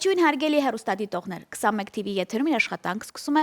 Ողջույն հարգելի հեռուստադիտողներ, 21 TV եթերում իր աշխատանք սկսում է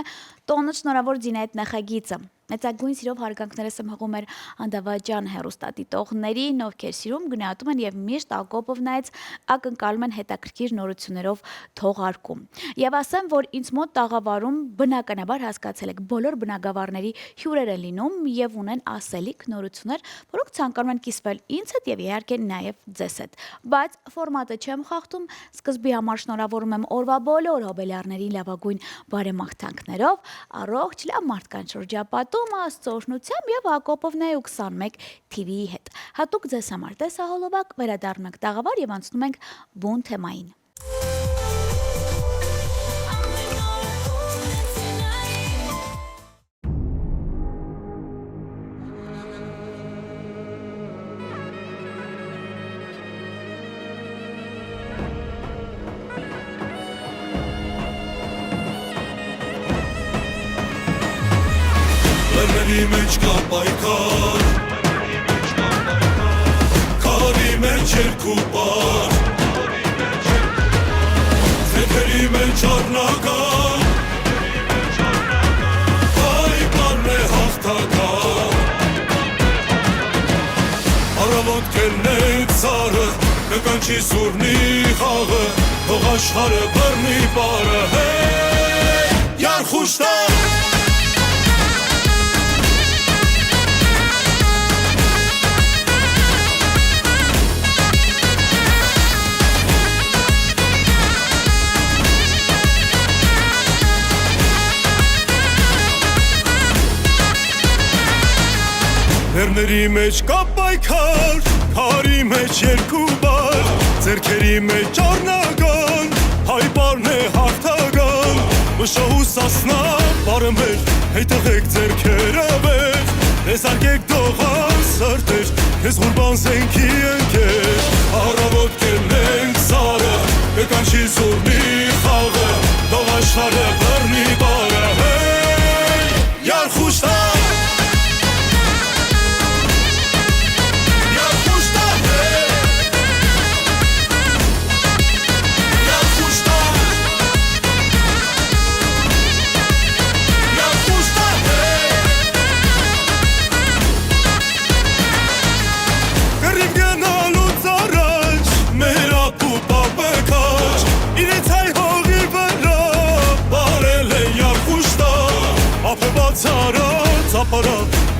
տոնը շնորհավոր Զինայդ նախագիծը։ Մեծագույն սիրով հարգանքներս եմ հղում մեր անդավաճան հեռուստադիտողներին, ովքեր սիրում գնահատում են եւ միշտ ակոպով նայած ակնկալում են հետաքրքիր նորություններով թողարկում։ Եվ ասեմ, որ ինձ մոտ տաղավարում բնականաբար հասկացել եք, բոլոր բնագավառների հյուրեր են լինում եւ ունեն ասելիք նորություններ, որոնք ցանկանում են կիսվել ինձ հետ եւ իհարկե նաեւ ձեզ հետ։ Բայց ֆորմատը չեմ խախտում, սկզբի համար շնորհավորում եմ օրվա բոլոր հոբելյարների լավագույն բարեմաղթանքներով, առողջ լավ մարդկանց շրջապատում Աստծո օրհնությամբ եւ Հակոբովն է 21 TV-ի հետ։ Հատուկ ձեզ համար տեսահոլովակ, վերադառնում ենք տաղավար եւ անցնում ենք բուն թեմային։ Լեռների մեջ կա պայքար, քարի մեջ երկու պար, ձեռքերի մեջ առնական, պայքարն է հաղթական։ Առավոտ կելնեք սարը, կկանչի սուրնի խաղը, թող աշխարհը բռնի բարը, Յարխուշ տա։ Լեռների մեջ կա պայքար, քարի մեջ երկու բար, ձեռքերի մեջ առնական, հայ բառն է հաղթական, մշահու սասնա բարը մեր, հետեղեք ձեռքերը վեր, տեսարկեք դողան սրտեր, քեզ ղուրբան զենքի ընկեր, առավոտ կելնենք սարը, կկանչի սուրնի խաղը, թող աշխարհը բռնի բարը, Յարխուշ տա։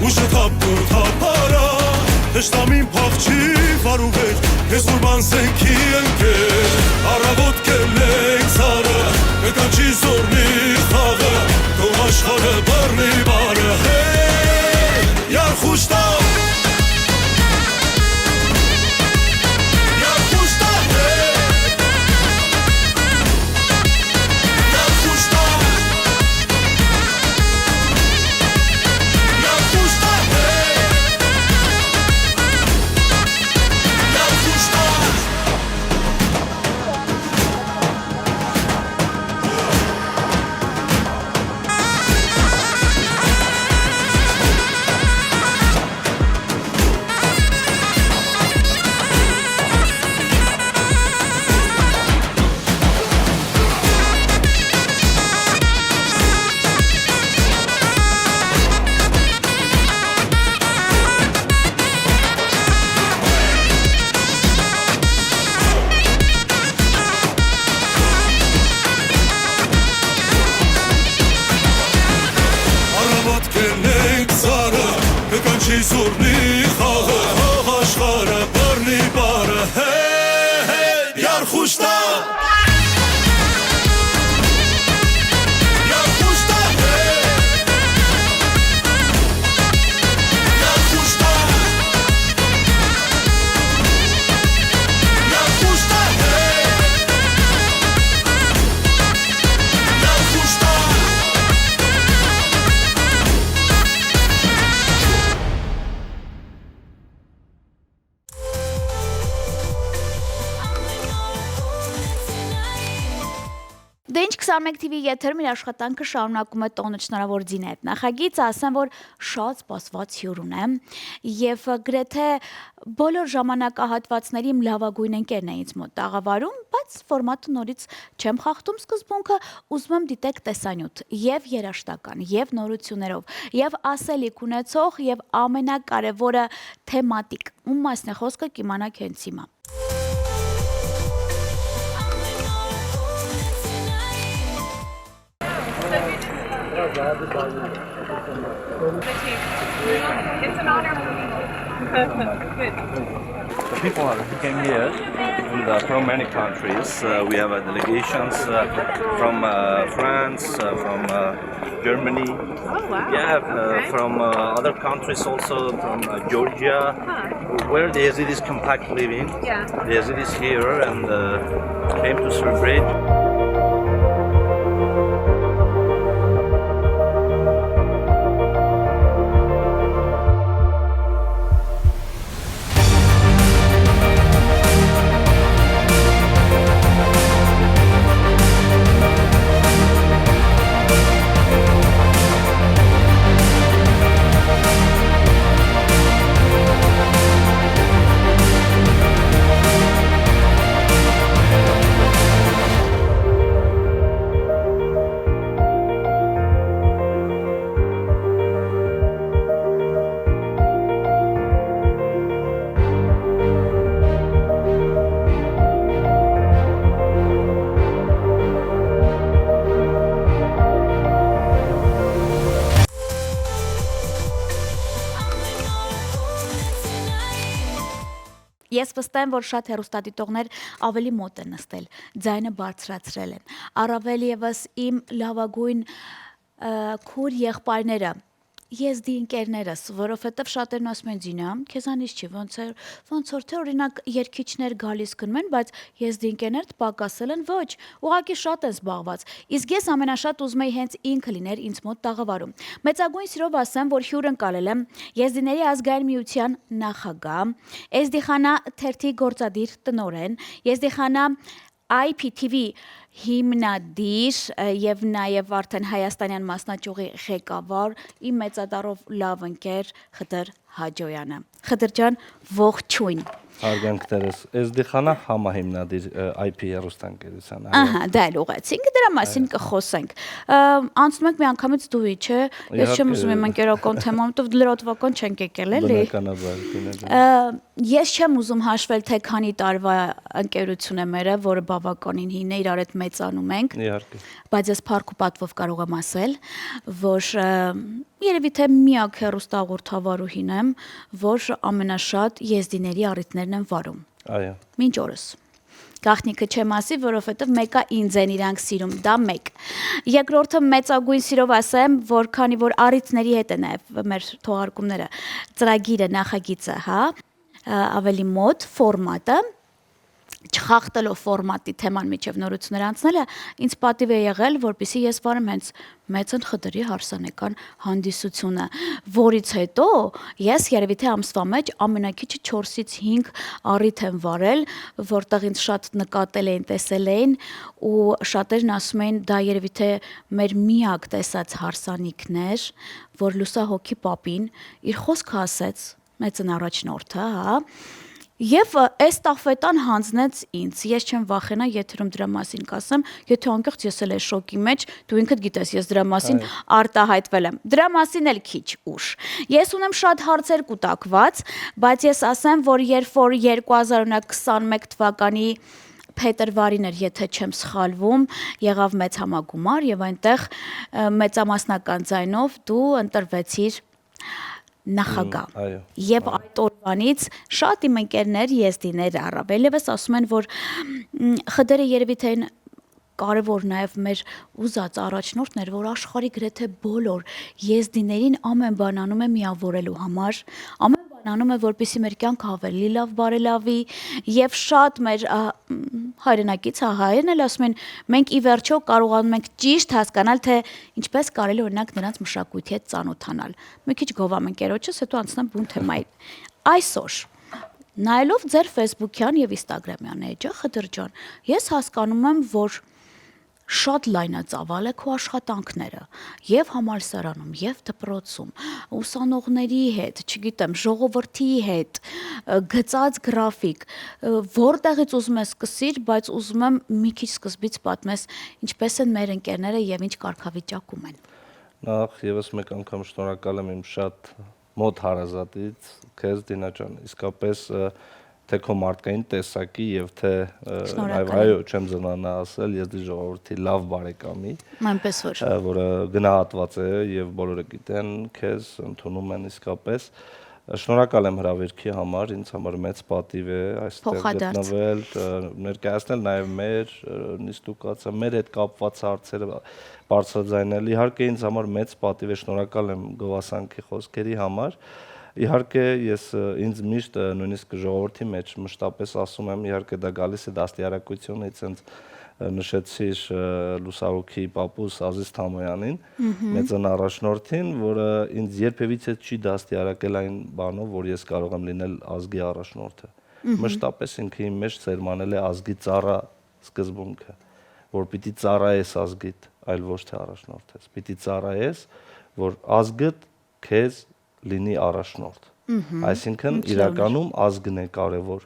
Ուշը թապտուր թապարա, հեշտամին պաղջի վարուվեր, կեզ ուրման զենքի ընկեր, առավոտ կելնենք սարը, կկանչի զորնի խաղը, թող աշխարհը բռնի բարը, Յարխուշ տա։ Զորնի խաղը, թող աշխարհը բռնի բարը, Յարխուշ տա։ Մինչ 21 TV եթերում իր աշխատանքը շարունակում է տոնը շնորհավոր Ձինա հետ նախագիծը, ասեմ, որ շատ սպասված հյուր ունեմ եւ գրեթե բոլոր ժամանակահատվածների իմ լավագույն ընկերն է ինձ մոտ տաղավարում, բայց ֆորմատը նորից չեմ խախտում սկզբունքը, ուզում եմ դիտեք տեսանյութ եւ երաժշտական, եւ նորություններով, եւ ասելիք ունեցող, եւ ամենակարևորը թեմատիկ։ Ում մասն է խոսքը կիմանաք հենց հիմա։ It's an honor. Good. The people who came here from many countries. We have delegations from France, from Germany. Oh, wow. Yeah, Okay. from other countries also, from Georgia, where the Yazidis compact living. Yeah. The Yazidis here and came to celebrate. Ես վստահ եմ, որ շատ հեռուստադիտողներ ավելի մոտ են նստել, ձայնը բարձրացրել են։ Առավել եւս իմ լավագույն քուր եղբայրները, եզդի ընկերներս, որովհետև շատերն ասում են Ձինա, քեզանից չի, ոնց որ թե օրինակ երգիչներ գալիս գնում են, բայց եզդի ընկերներդ պակասել են, ոչ, ուղղակի շատ են զբաղված։ Իսկ ես ամենաշատ ուզում եի հենց ինքը լիներ ինձ մոտ տաղավարում։ Մեծագույն սիրով ասեմ, որ հյուր ընկալել եմ Եզդիների ազգային միության նախագահ, Էզդիխանա թերթի գործադիր տնօրեն, Եզդիխանա IPTV հիմնադիր եւ նաեւ արդեն հայաստանյան մասնաճյուղի ղեկավար իմ մեծադարով լավ ընկեր Խդր Հաջոյանը։ Խդր ջան, ողջույն։ Հարգանքներս, Էզդիխանա համահիմնադիր IP հեռուստաընկերության։ Ահա, դա էլ ուղեցինք, դրա մասին կխոսենք։ Անցնում եք մի անգամից դուի, չէ՞։ Ես չեմ ուզում իմ ընկերական թեման, որովհետև լրատվական չենք եկել, էլի։ Բնականաբար։ Ես չեմ ուզում հաշվել, թե քանի տարվա ընկերություն է մերը, որը բավականին հին է, իրար հետ մեծանում ենք։ Իհարկե։ Բայց ես փառք ու պատվով կարող եմ ասել, որ երևի թե միակ հեռուստաղորդավարուհին եմ, որ ամենաշատ եզդիների առիթներն են վարում։ Այո։ Մինչ օրս։ Գաղտնիքը չեմ ասի, որովհետև մեկը ինձ են իրանք սիրում, դա մեկ։ Երկրորդը մեծագույն սիրով ասեմ, որ քանի որ առիթների հետ է նաև մեր թողարկումները, ծրագիրը, նախագիծը, հա, ավելի մոտ ֆորմատը չխախտելով ֆորմատի թեման միջև նորություններ անցնելը ինձ պատիվ է եղել, որպեսզի ես վարեմ հենց Մեծն Խդրի հարսանեկան հանդիսությունը, որից հետո ես երևի թե ամսվա մեջ ամենակիչը 4-ից 5 առիթ եմ վարել, որտեղ ինձ շատ նկատել էին, տեսել էին ու շատերն ասում էին դա երևի թե մեր միակ տեսած հարսանիքն էր, որ լուսահոգի պապին իր խոսքը ասեց Մեծն առաջնորդը, հա, Եվ այս տախվետան հանձնեց ինձ, ես չեմ վախենա եթերում դրա մասին կասեմ, եթե անկեղծ ես էլ այս շոկի մեջ, դու ինքդ գիտես, ես դրա մասին արտահայտվել եմ, դրա մասին էլ քիչ ուշ։ Ես ունեմ շատ հարցեր կուտակված, բայց ես ասեմ, որ երբ որ 2021 թվականի փետրվարին էր, եթե չեմ սխալվում, եղավ մեծ համագումար եւ այնտեղ մեծամասնական ձայնով դու ընտրվեցիր նախագահ։ Եվ այդ օրվանից շատ իմ ընկերներ, եզդիներ առավելևս ասում են, որ Խդերը երևի թե կարևոր նաև մեր ուզած առաջնորդն էր, որ աշխարհի գրեթե բոլոր եզդիներին ամեն բան անում է միավորելու համար, ամեն բան անում է, որպեսզի մեր կյանքը ավելի լավ բարելավի, եւ շատ մեր հայրենակից հայերն էլ ասում են, մենք ի վերջո կարողանում ենք ճիշտ հասկանալ, թե ինչպես կարելի օրինակ նրանց մշակույթի հետ ծանոթանալ։ Մի քիչ գովամ ընկերոջս, հետո անցնեմ բուն թեմայի։ Այսօր նայելով ձեր Facebook-յան եւ Instagram-յան էջը, Խդր ջան, ես հասկանում եմ, որ շատ լայնածավալ է քո աշխատանքները եւ համալսարանում, եւ դպրոցում, ուսանողների հետ, չգիտեմ, ժողովրդի հետ, գծած գրաֆիկ, որտեղից ուզում ես սկսիր, բայց ուզում եմ մի քիչ սկզբից պատմես, ինչպես են մեր ընկերները եւ ինչ կարգավիճակում են։ Նախ եւս մեկ անգամ շնորհակալ եմ իմ շատ մոտ հարազատից, քեզ Դինա ջան, իսկապես թե քո մարդկային տեսակի եւ թե այո, այո, չեմ զնանա ասել, եզդի ժողովրդի լավ բարեկամի, այնպես որը գնահատված է եւ բոլորը գիտեն, քեզ ընդունում են իսկապես։ Շնորհակալ եմ հրավերքի համար, ինձ համար մեծ պատիվ է այստեղ գտնվել, ներկայացնել նաեւ մեր նիստուկացը, մեր հետ կապված հարցերը բարձրաձայնել։ Իհարկե ինձ համար մեծ պատիվ է, շնորհակալ եմ գովասանքի խոսքերի համար։ Իհարկե ես ինձ միշտ նույնիսկ ժողովրդի մեջ մշտապես ասում եմ, իհարկե դա գալիս է դաստիարակությունից, ինձ նշեցիր լուսահոգի պապուս Ազիզ Թամոյանին, մեծն առաջնորդին, որը ինձ երբևիցե չի դաստիարակել այն բանով, որ ես կարող եմ լինել ազգի առաջնորդը։ Մշտապես ինքը իմ մեջ սերմանել է ազգի ծառա սկզբունքը, որ պիտի ծառայես ազգիդ, այլ ոչ թե առաջնորդես։ Պիտի ծառայես, որ ազգդ քեզ լինի առաջնորդ։ Այսինքն իրականում ազգն է կարևոր։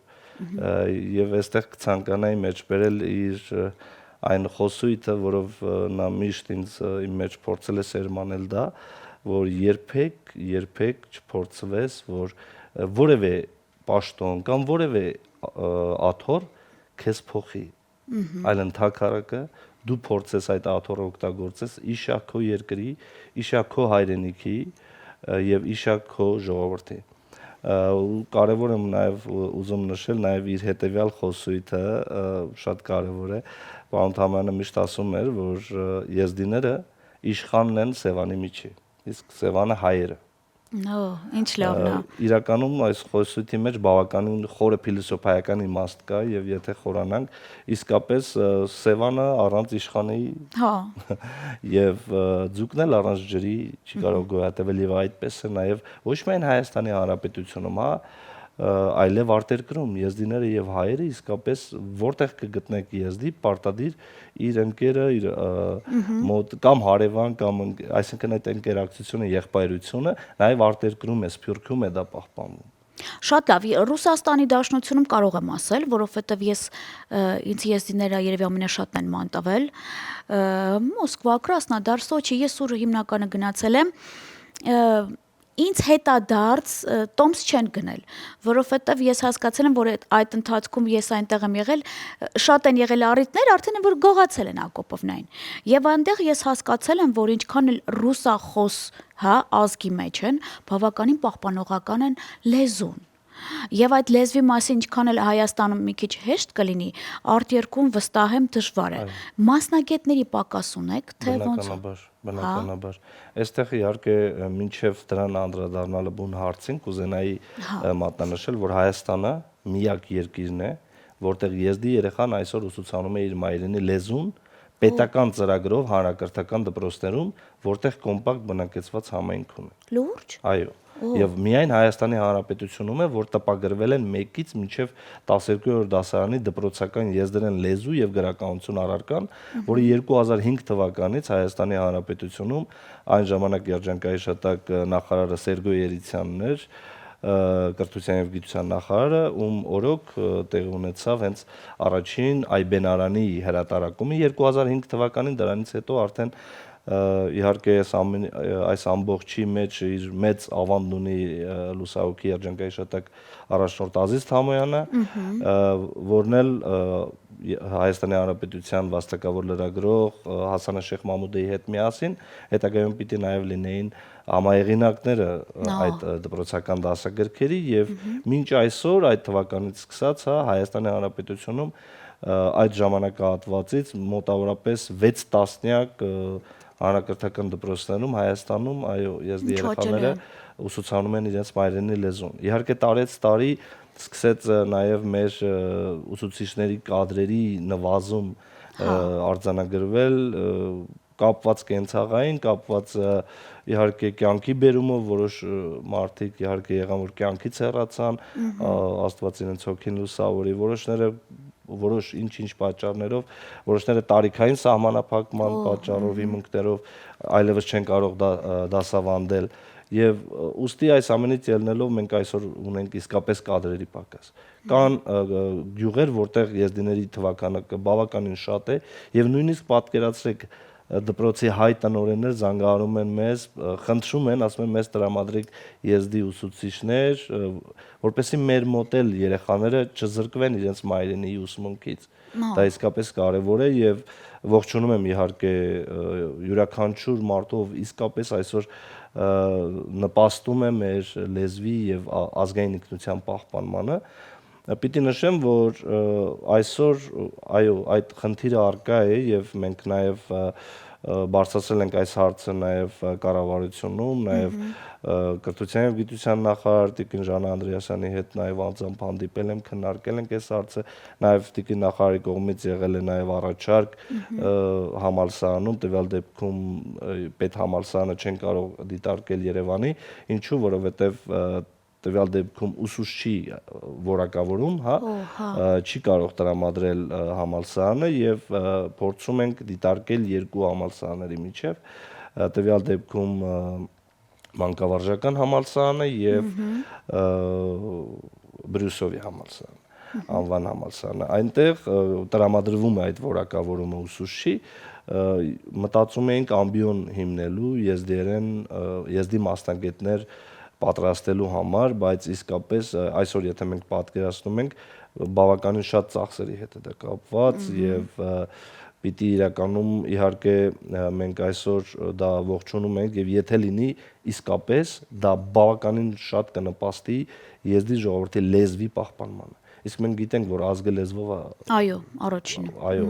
Եվ այստեղ կցանկանայի մեջ բերել իր այն խոսույթը, որով նա միշտ ինձ իմ մեջ փորձել է սերմանել դա, որ երբեք չփորձվես, որ որևէ պաշտոն կամ որևէ աթոռ քեզ փոխի։ Այլ ընդհակառակը դու փորձես այդ աթոռը օգտագործես իշա քո երկրի, իշա քո հայրենիքի եւ իշա քո ժողովրդի։ Կարևոր եմ նաեւ ուզում նշել նաեւ իր հետեւյալ խոսույթը, շատ կարևոր է։ Պարոն Թամյանը միշտ ասում էր, որ եզդիները իշխանն են Սևանի միջի, իսկ Սևանը հայերը։ Ինչ լավն է։ Իրականում այս խոսույթի մեջ բավականին խորը փիլիսոփայական իմաստ կա եւ եթե խորանանք, իսկապես Սևանը առանց իշխանի եւ ձուկն էլ առանց ջրի չի կարող գոյատևել եւ այդպես է նաեւ ոչ միայն Հայաստանի Հանրապետությունում, այլև արտերկրում եզդիները եւ հայերը իսկապես որտեղ կգտնեք եզդի պարտադիր իր ընկերը իր մոտ կամ հարևան կամ այսինքն այդ ընկերակցությունը եղբայրությունը նաեւ արտերկրում է սփյուռքում է դա պահպանվում։ Շատ լավ, Ռուսաստանի Դաշնությունում կարող եմ ասել, որովհետև ինձ եզդիները երևի ամենաշատն են ման տվել, Մոսկվա, Կրասնոդար, Սոչի, ես ուր հիմնականը գնացել եմ, ինձ հետադարձ տոմս չեն գնել, որովհետև ես հասկացել եմ, որ այդ ընթացքում ես այնտեղ եմ եղել, շատ են եղել առիթներ, արդեն որ գողացել են Ակոպովնային։ Եվ այնտեղ ես հասկացել եմ, որ ինչքան էլ ռուսախոս, ազգի մեջ են, բավականին պահպանողական են լեզուն։ Եվ այդ լեզվի մասին ինչքան էլ Հայաստանում մի քիչ հեշտ կլինի, արտերկում վստահ եմ դժվար է։ Մասնագետների պակաս ունեք, թե ոնց։ Բնականաբար։ Այստեղ իհարկե մինչև դրան անդրադառնալը բուն հարցին կուզենայի մատնանշել, որ Հայաստանը միակ երկիրն է, որտեղ եզդի երեխան այսօր ուսուցանում է իր մայրենի լեզուն պետական ծրագրով հանրակրթական դպրոցներում, որտեղ կոմպակտ բնակեցված համայնք ունի։ Լուրջ։ Այո։ Եվ միայն Հայաստանի Հանրապետությունում է, որ տպագրվել են 1-ից մինչև 12-րդ դասարանի դպրոցական եզդերեն լեզու եւ գրականություն առարկան, որը 2005 թվականից Հայաստանի Հանրապետությունում այն ժամանակ երջանկայի շտակ նախարարը Սերգո Երիցյանն էր, կրթության եւ գիտության նախարարը, ում օրոք տեղի ունեցավ հենց առաջին Այբենարանի հրատարակումը 2005 թվականին, դրանից հետո արդեն իհարկե այս ամբողջի մեջ իր մեծ ավանդ ունի լուսահոգի երջանկայի շտակ առաջնորդ Ազիզ Թամոյանը, որն էլ Հայաստանի Հանրապետության վաստակավոր լրագրող Հասանաշեխ Մամուդեի հետ միասին հետագայում պիտի նաև լինեին համահեղինակները այդ դպրոցական դասագրքերի եւ մինչ այսօր այդ թվականից սկսած Հայաստանի Հանրապետությունում այդ ժամանակահատվածից մոտավորապես 6 տասնյակ հանրակրթական դպրոցներում Հայաստանում այո եզդի երեխաները ուսուցանում են իրենց մայրենի լեզուն։ Իհարկե տարեց տարի սկսեց նաև մեր ուսուցիչների կադրերի նվազում արձանագրվել, կապված կենցաղային, կապված իհարկե կյանքի բերումով որոշ մարդիկ իհարկե եղան որ կյանքից հեռացան, Աստված իրենց հոգին լուսավորի, որոշները որոշ ինչ-ինչ պատճառներով, որոշները տարիքային սահմանափակման պատճառով, հիմունքներով այլևս չեն կարող դասավանդել եւ ուստի այս ամենից ելնելով մենք այսօր ունենք իսկապես կադրերի պակաս։ Կան գյուղեր, որտեղ եզդիների թվականը բավականին շատ է եւ նույնիսկ պատկերացրեք դպրոցի հայ տնօրեններ զանգահարում են մեզ, խնդրում են, ասում են մեզ տրամադրեք եզդի ուսուցիչներ, որպեսզի մեր մոտ էլ երեխաները չզրկվեն իրենց մայրենիի ուսմունքից։ Դա իսկապես կարևոր է եւ ողջունում եմ իհարկե յուրաքանչյուր մարդով իսկապես այսօր նպաստում է մեր լեզվի եւ ազգային ինքնության պահպանմանը։ Պիտի նշեմ, որ այսօր այո, այդ խնդիրը առկա է եւ մենք նաեւ բարձրացրել ենք այս հարցը նաեւ կառավարությունում, նաեւ կրթության եւ գիտության նախարար Տիկին Ժանա Անդրեասյանի հետ նաեւ անձամբ հանդիպել եմ, քննարկել ենք այս հարցը, նաեւ Տիկին նախարարի կողմից եղել է նաեւ առաջարկ համալսարանում, տվյալ դեպքում պետհամալսարանը չեն կարող դիտարկել Երևանի, ինչու, որովհետեւ տվյալ դեպքում ուսուցչի որակավորում, չի կարող տրամադրել համալսարանը եւ փորձում ենք դիտարկել երկու համալսարանների միջեւ, տվյալ դեպքում մանկավարժական համալսարանը եւ Բրյուսովի համալսարանը, անվան համալսարանը։ Այնտեղ տրամադրվում է այդ որակավորումը ուսուցչի, մտածում էինք ամբիոն հիմնելու եզդի մասնագետներ պատրաստելու համար, բայց իսկապես այսօր եթե մենք պատկերացնում ենք բավականին շատ ծախսերի հետ է դա կապված եւ պիտի իրականում իհարկե մենք այսօր դա ողջունում ենք եւ եթե լինի իսկապես դա բավականին շատ կնպաստի եզդի ժողովրդի լեզվի պահպանմանը։ Իսկ մենք գիտենք, որ ազգը լեզվով է։ Այո, առաջինը։ Այո,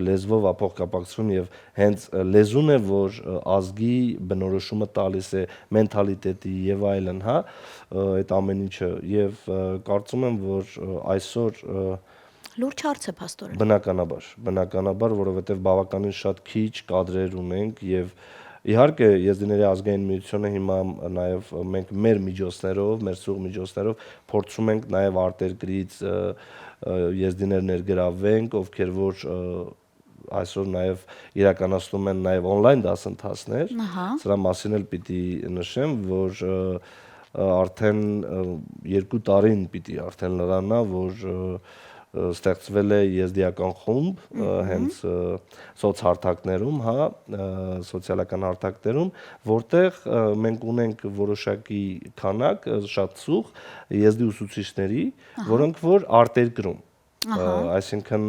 լեզվով է փոխկապակցվում եւ հենց լեզուն է, որ ազգի բնորոշումը տալիս է մենթալիտետի եւ այլն, այդ ամեն ինչը եւ կարծում եմ, որ այսօր լուրջ հարց է փաստորեն։ Բնականաբար, որովհետեւ բավականին շատ քիչ կադրեր ունենք եւ իհարկե եզդիների ազգային միությունը հիմա նաև մենք մեր միջոցներով, մեր սուղ միջոցներով փորձում ենք նաև արտերկրից եզդիներ ներգրավենք, ովքեր որ այսօր նաև իրականացնում են նաև on-line դասընթացներ, սրա մասին էլ պիտի նշեմ, որ արդեն 2 տարին պիտի արդեն լրանա, որ ստեղծվել է եզդիական խումբ հենց սոցհարթակներում, սոցիալական հարթակներում, որտեղ մենք ունենք որոշակի քանակ, շատ ծուղ եզդի ուսուցիչների, որոնք որ արտերկրում, այսինքն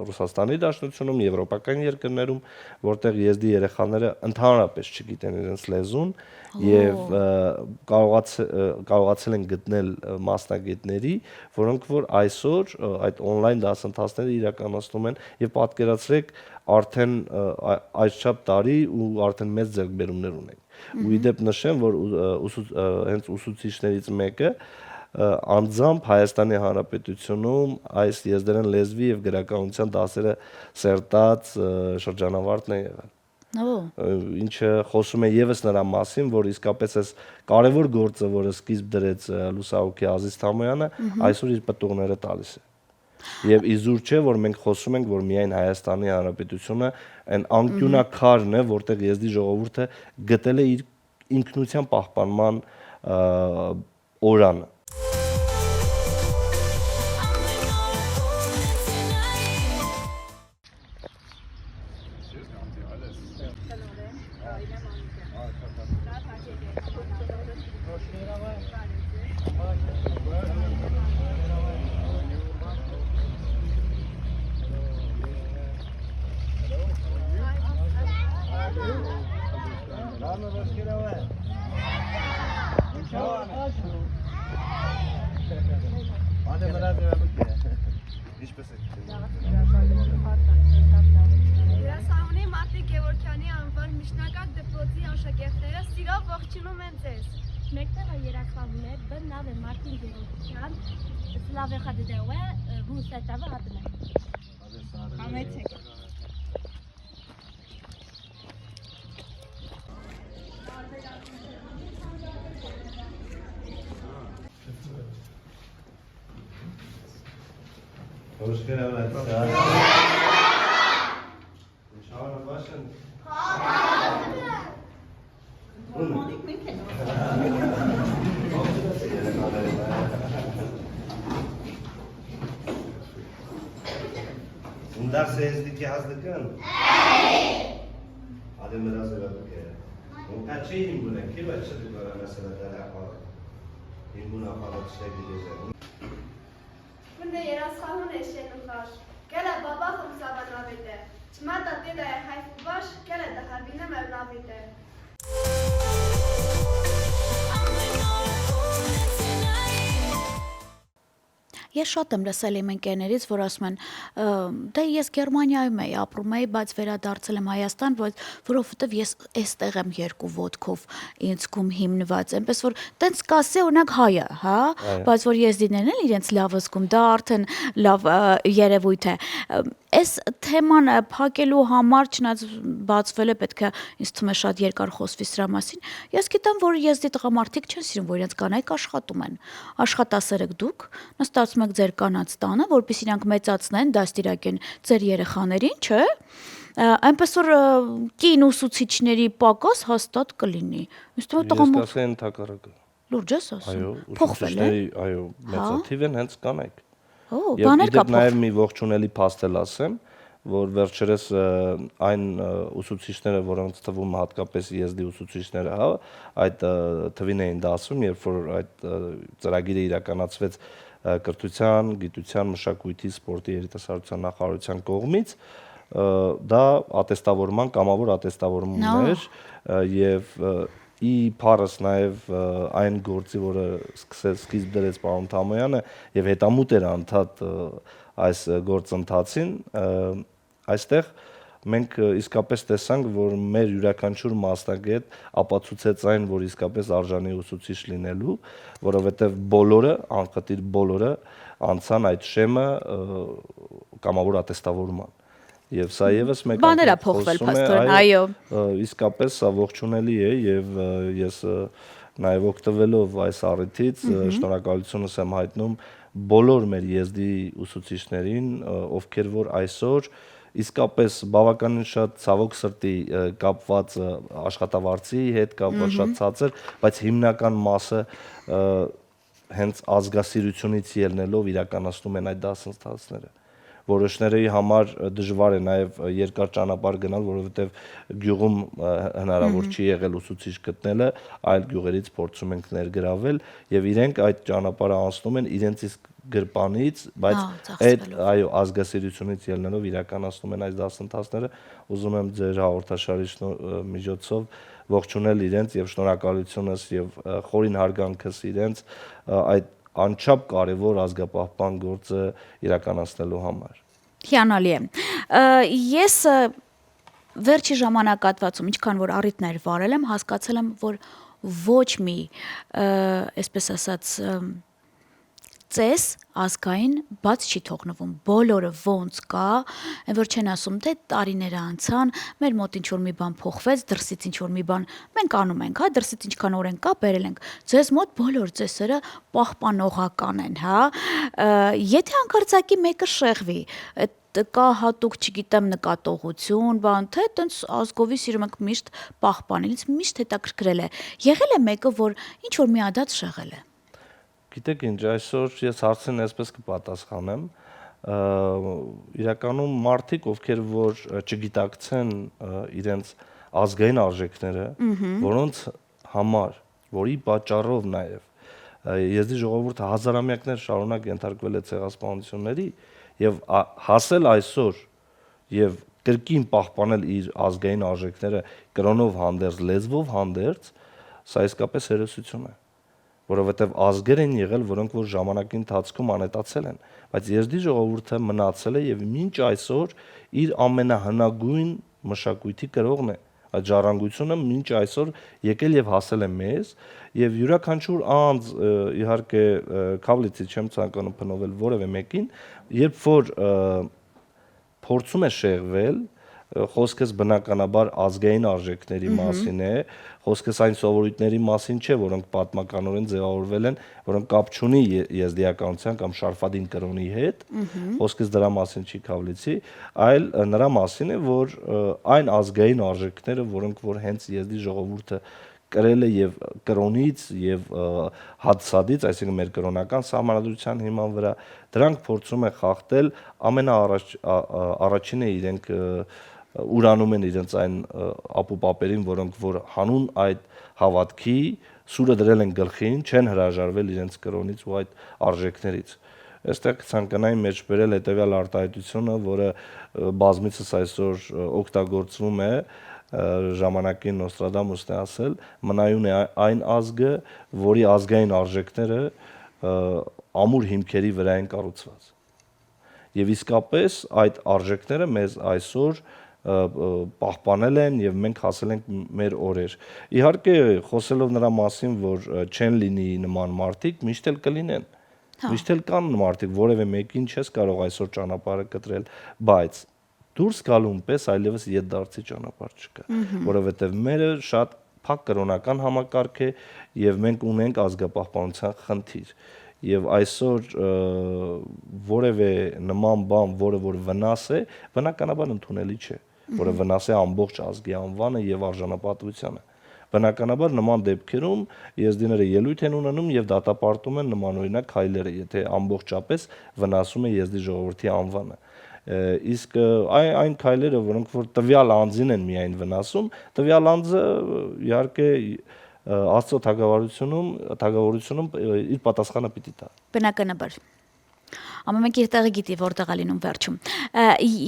Ռուսաստանի Դաշնությունում, եվրոպական երկրներում, որտեղ եզդի երեխաները ընդհանրապես չգիտեն իրենց լեզուն եւ կարողացել են գտնել մասնագետների, որոնք որ այսօր այդ on-line դասընթացները իրականացնում են եւ պատկերացրեք արդեն այսչափ տարի ու արդեն մեծ ձեռքբերումներ ունենք։ Ու իդեպ նշեմ, որ հենց ուսուցիչներից մեկը անձամբ Հայաստանի Հանրապետությունում այս եզդերեն լեզվի եւ գրականության դասերը սերտած շրջանավարտն է եղել։ Ինչը խոսում է եւս նրա մասին, որ իսկապես այս կարևոր գործը, որը սկիզբ դրեց լուսահոգի Ազիզ Թամոյանը, այսօր իր պտուղները տալիս է։ Եվ իզուր չէ, որ մենք խոսում ենք, որ միայն Հայաստանի Հանրապետությունը այն անկյունակարն է, որտեղ եզդի ժողովուրդը գտել է իր ինքնության պահպանման օրանը։ Դերասանուհի Մարտի Գևորգյանի անվան միջնակարգ դպրոցի աշակերտները սիրով ողջունում են ձեզ։ Մեկտեղը երախավներ բնավ է Մարտին Գևորգյան, սլավե խադդեուե բուսետավը հատնը։ Համեցեք։ Hoş geldin. İnşallah başın. Bunlar sezdeki hazdıkın. Hadi biraz öğrendik ya. Bu kaç şeyin bu ne? Kim açıklar mesela daha falan. İmbuna falan şey gideceğim. Բնե երասխահուն է շենուխար, գելը բաբա խմսավան ավիտ է, չմատա տեդա է հայֆու բաշ, գելը դահարբինը մևնավիտ է։ Ես շատ եմ լսել իմ ընկերներից, որ ասում են, դե ես Գերմանիայում էի ապրում էի, բայց վերադարձել եմ Հայաստան, որովհետև ես այստեղ եմ երկու ոտքով ինձ գում հիմնված, այնպես որ տենց կասի օրինակ հայը, հա, բայց որ եզդիներն են իրենց լավ զգում, դա արդեն լավ երևույթ է։ Այս թեման փակելու համար չնայած բացվել է, պետք է ինձ թվում է շատ երկար խոսվի սրա մասին։ Ես գիտեմ, որ եզդի տղամարդիկ չեն սիրում, որ իրենց կանայք աշխատում են։ Աշխատասեր եք դուք, նստածում եք ձեր կանանց տանը, որպեսզի իրանք մեծացնեն, դաստիարակեն ձեր երեխաներին, չէ՞։ Այնպես որ կին ուսուցիչների պակաս հաստատ կլինի։ Ինձ թվում է տղամարդ։ Ես կասեմ ընդհակառակը։ Լուրջ ես ասում։ Այո, Փոխվել է։ այո, մեծաթիվ են հենց կանայք։ Օ, բաներ կա նաև մի ողջունելի փաստել ասեմ, որ վերջերս այն ուսուցիչները, որոնց թվում հատկապես եզդի ուսուցիչները, հա, այդ թվին էին դասում, երբ որ այդ ծրագիրը իրականացվեց կրթության, գիտության, մշակույթի, սպորտի, երիտասարդության նախարարության կողմից, դա ատեստավորման, կամավոր ատեստավորումն էր եւ ի փառս նաև այն գործի, որը սկիզբ դրեց պարոն Թամոյանը եւ հետամուտ էր անդադ այս գործընթացին, այստեղ մենք իսկապես տեսանք, որ մեր յուրաքանչյուր մասնագետ ապացուցեց այն, որ իսկապես արժանի ուսուցիչ լինելու, որովհետեւ բոլորը, անխտիր բոլորը անցան այդ շեմը կամավոր ատեստավորման։ Եվ սա եւս մեկ բաներ է փոխվել փաստորեն, այո։ Իսկապես սա ողջունելի է եւ ես նաեւ օգտվելով այս առիթից շնորհակալությունս եմ հայտնում բոլոր մեր եզդի ուսուցիչներին, ովքեր որ այսօր իսկապես բավականին շատ ցավոք սրտի կապված աշխատավարձի հետ կապված շատ ցածր, բայց հիմնական մասը հենց ազգասիրությունից ելնելով իրականացնում են այդ դասընթացները։ Որոշների համար դժվար է նաև երկար ճանապարհ գնալ, որովհետև գյուղում հնարավոր չի եղել ուսուցիչ գտնելը, այլ գյուղերից փորձում ենք ներգրավել եւ իրենք այդ ճանապարհը անցնում են իրենց իսկ գրպանից, բայց այդ այո ազգասիրությունից ելնելով իրականացնում են այս դասընթացները։ Ուզում եմ ձեր հաղորդաշարի միջոցով ողջունել իրենց եւ շնորհակալությունս եւ խորին հարգանքս իրենց այդ անչափ կարևոր ազգապահպան գործը իրականացնելու համար։ Հիանալի է։ Ես վերջի ժամանակատվածում, ինչքան որ առիթներ վարել եմ, հասկացել եմ, որ ոչ մի, այսպես ասած, ծես ազգային բաց չի թողնվում, բոլորը ոնց կա, այն որ չեն ասում, թե տարիները անցան, մեր մոտ ինչ-որ մի բան փոխվեց, դրսից ինչ-որ մի բան, մենք անում ենք, հա, դրսից ինչքան օրենք կա, բերել ենք, ձեզ մոտ բոլոր ծեսերը պահպանողական են, հա, եթե անկարծակի մեկը շեղվի, կա հատուկ, չգիտեմ, նկատողություն, բան, թե տենց ազգովի սիրում ենք միշտ պահպանել, միշտ հետաքրքրել է, եղել է մեկը, որ ինչ-որ մի ադած շեղել է։ Գիտեք ինչ, այսօր ես հարցին այսպես կպատասխանեմ, իրականում մարդիկ, ովքեր որ չգիտակցեն իրենց ազգային արժեքները, որոնց համար, որի պատճառով նաև եզդի ժողովուրդը հազարամյակներ շարունակ ենթարկվել է ցեղասպանությունների եւ հասել այսօր եւ կրկին պահպանել իր ազգային արժեքները կրոնով հանդերձ, լեզվով հանդերձ, սա իսկապես հերոսություն է։ Որովհետև ազգեր են եղել, որոնք որ ժամանակի ընթացքում անհետացել են, բայց եզդի ժողովուրդը մնացել է եւ մինչ այսօր իր ամենահնագույն մշակույթի կրողն է։ Այդ ժառանգությունը մինչ այսօր եկել եւ հասել է մեզ եւ յուրաքանչյուր անձ իհարկե քավլիցի չեմ ցանկանում փնովել որևէ մեկին, երբ որ փորձում է շեղվել, խոսքս բնականաբար ազգային արժեքների մասին է, խոսքս այն սովորույթների մասին չէ, որոնք պատմականորեն ձևավորվել են, որոնք կապ չունի եզդիականության կամ շարֆադին կրոնի հետ, խոսքս դրա մասին չի Քավլիցի, այլ նրա մասին է, որ այն ազգային արժեքները, որոնք որ հենց եզդի ժողովուրդը կրել է եւ կրոնից եւ հացադից, այսինքն մեր կրոնական սահմանադրության հիման վրա, դրանք փորձում են խախտել առաջինը իրենք ուրանում են իրենց այն ապուպապերին, որոնք որ հանուն այդ հավատքի սուրը դրել են գլխին, չեն հրաժարվել իրենց կրոնից ու այդ արժեքներից։ Այստեղ ցանկանայի մեջ բերել հետեւյալ արտահայտությունը, որը բազմիցս այսօր օգտագործվում է ժամանակին Նոստրադամուսն է ասել, մնայուն է այն ազգը, որի ազգային արժեքները ամուր հիմքերի վրա են կառուցված։ Եվ իսկապես այդ արժեքները մեզ այսօր պահպանել են եւ մենք հասել ենք մեր օրեր։ Իհարկե, խոսելով նրա մասին, որ չեն լինի նման մարդիկ, միշտ էլ կլինեն։ Միշտ էլ կան մարդիկ, որևէ մեկին չես կարող այսօր ճանապարհը կտրել, բայց դուրս գալուն պես այլևս ետդարձի ճանապարհ չկա, որովհետև մերը շատ փակ կրոնական համակարգ է եւ մենք ունենք ազգապահպանության խնդիր եւ այսօր որևէ նման բան, որը որ վնաս է, բնականաբար ընդունելի չէ, որը վնաս է ամբողջ ազգի անվանը եւ արժանապատվությանը։ Բնականաբար նման դեպքերում եզդիները ելույթ են ունենում եւ դատապարտում են նմանօրինակ քայլերը, եթե ամբողջապես վնասում է եզդի ժողովրդի անվանը։ Իսկ այն քայլերը, որոնք որ տվյալ անձին են միայն վնասում, տվյալ անձը իհարկե Աստծո թագավորությունում իր պատասխանը պիտի տա։ Բնականաբար։ Ամեն մեկ իր տեղը գիտի, որտեղ է լինում վերջում։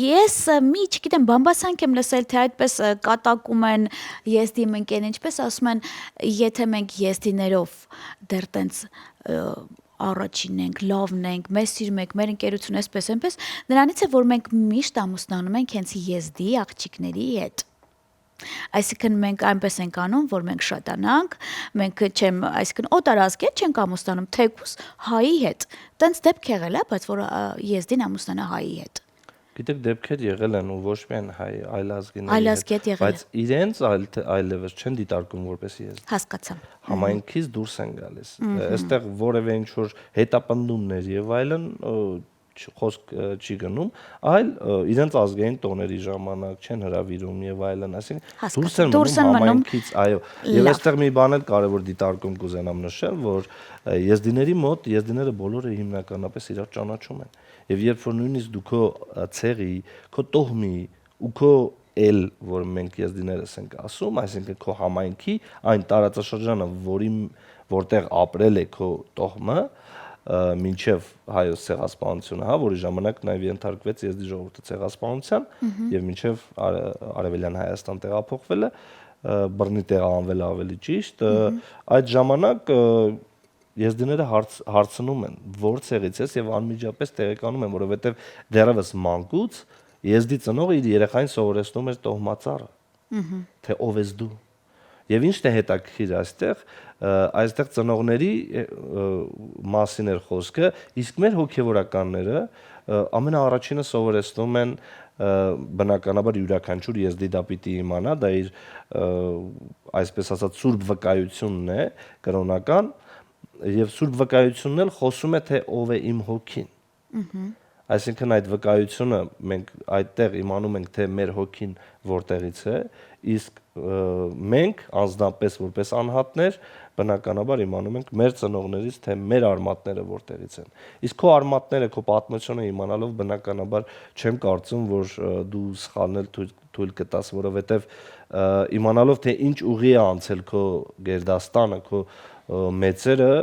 Ես մի չգիտեմ, բամբասանք եմ լսել, թե այդպես կատակում են եզդի մնկեն, ինչպես ասում են, եթե մենք եզդիներով դեռ տենց առաջին ենք, լավն ենք, մեզ սիրում ենք, մեր ընկերությունը այսպես այնպես, նրանից է, որ մենք միշտ ամուսնանում ենք հենց եզդի աղջիկների հետ։ Այսինքն մենք այնպես ենք անում, որ մենք շատանանք, մենք այսինքն օտարազգ չենք ամուսնանում, թեկուս հայի հետ։ Տենց դեպք եղել է, բայց որ եզդին ամուսնանա հայի հետ։ Գիտեք, դեպքեր եղել են ու ոչ միայն հայ, այլազգիների Այլազգի հետ եղել է։ բայց իրենց այլևս չեն դիտարկում որպես եզդի։ Հասկացա։ Համայնքից դուրս են գալիս։ Այստեղ որևէ ինչ որ հետապնդումներ եւ այլն խոսք չի գնում, այլ իրենց ազգային տոների ժամանակ չեն հրավիրում եւ այլն, այսինքն դուրս են մնում համայնքից, այո։ Եվ այստեղ մի բան էլ կարեւոր դիտարկում կուզենամ նշել, որ եզդիների մոտ եզդիները բոլորը հիմնականապես իրար ճանաչում են։ Եվ երբ որ նույնիսկ դու քո ցեղի, քո տոհմի ու քո էլ, որ մենք եզդիներս ենք ասում, այսինքն քո համայնքի այն տարածաշրջանը, որտեղ ապրել է քո տոհմը, մինչև հայոց ցեղասպանությունը, հա, որի ժամանակ նաև ենթարկվեց եզդի ժողովուրդը ցեղասպանության եւ մինչև Արևելյան Հայաստան տեղափոխվելը, բռնի տեղանվել ավելի ճիշտ, այդ ժամանակ եզդիները հարցնում են, որ ցեղից ես եւ անմիջապես տեղեկանում են, որովհետեւ դեռևս մանկուց եզդի ծնողը իր երեխային սովորեցնում էր տոհմածառը, թե ով ես դու։ Եվ ինչն է հետաքրքիր այստեղ ծնողների մասին էր խոսքը, իսկ մեր հոգևորականները ամենաառաջինը սովորեցնում են բնականաբար յուրաքանչյուր եզդի դա պիտի իմանա, դա իր այսպես ասած սուրբ վկայությունն է կրոնական, եւ սուրբ վկայությունն էլ խոսում է, թե ով է իմ հոգին։ Այսինքն այդ վկայությունը մենք այդտեղ իմանում ենք, թե մեր հոգին որտեղից է, իսկ մենք անձնապես որպես անհատներ բնականաբար իմանում ենք մեր ծնողներից, թե մեր արմատները որտեղից են։ Իսկ քո արմատները, քո պատմությունը իմանալով բնականաբար չեմ կարծում, որ դու սխալներ թույլ կտաս, որովհետև իմանալով թե ինչ ուղի է անցել քո գերդաստանը, քո մեծերը,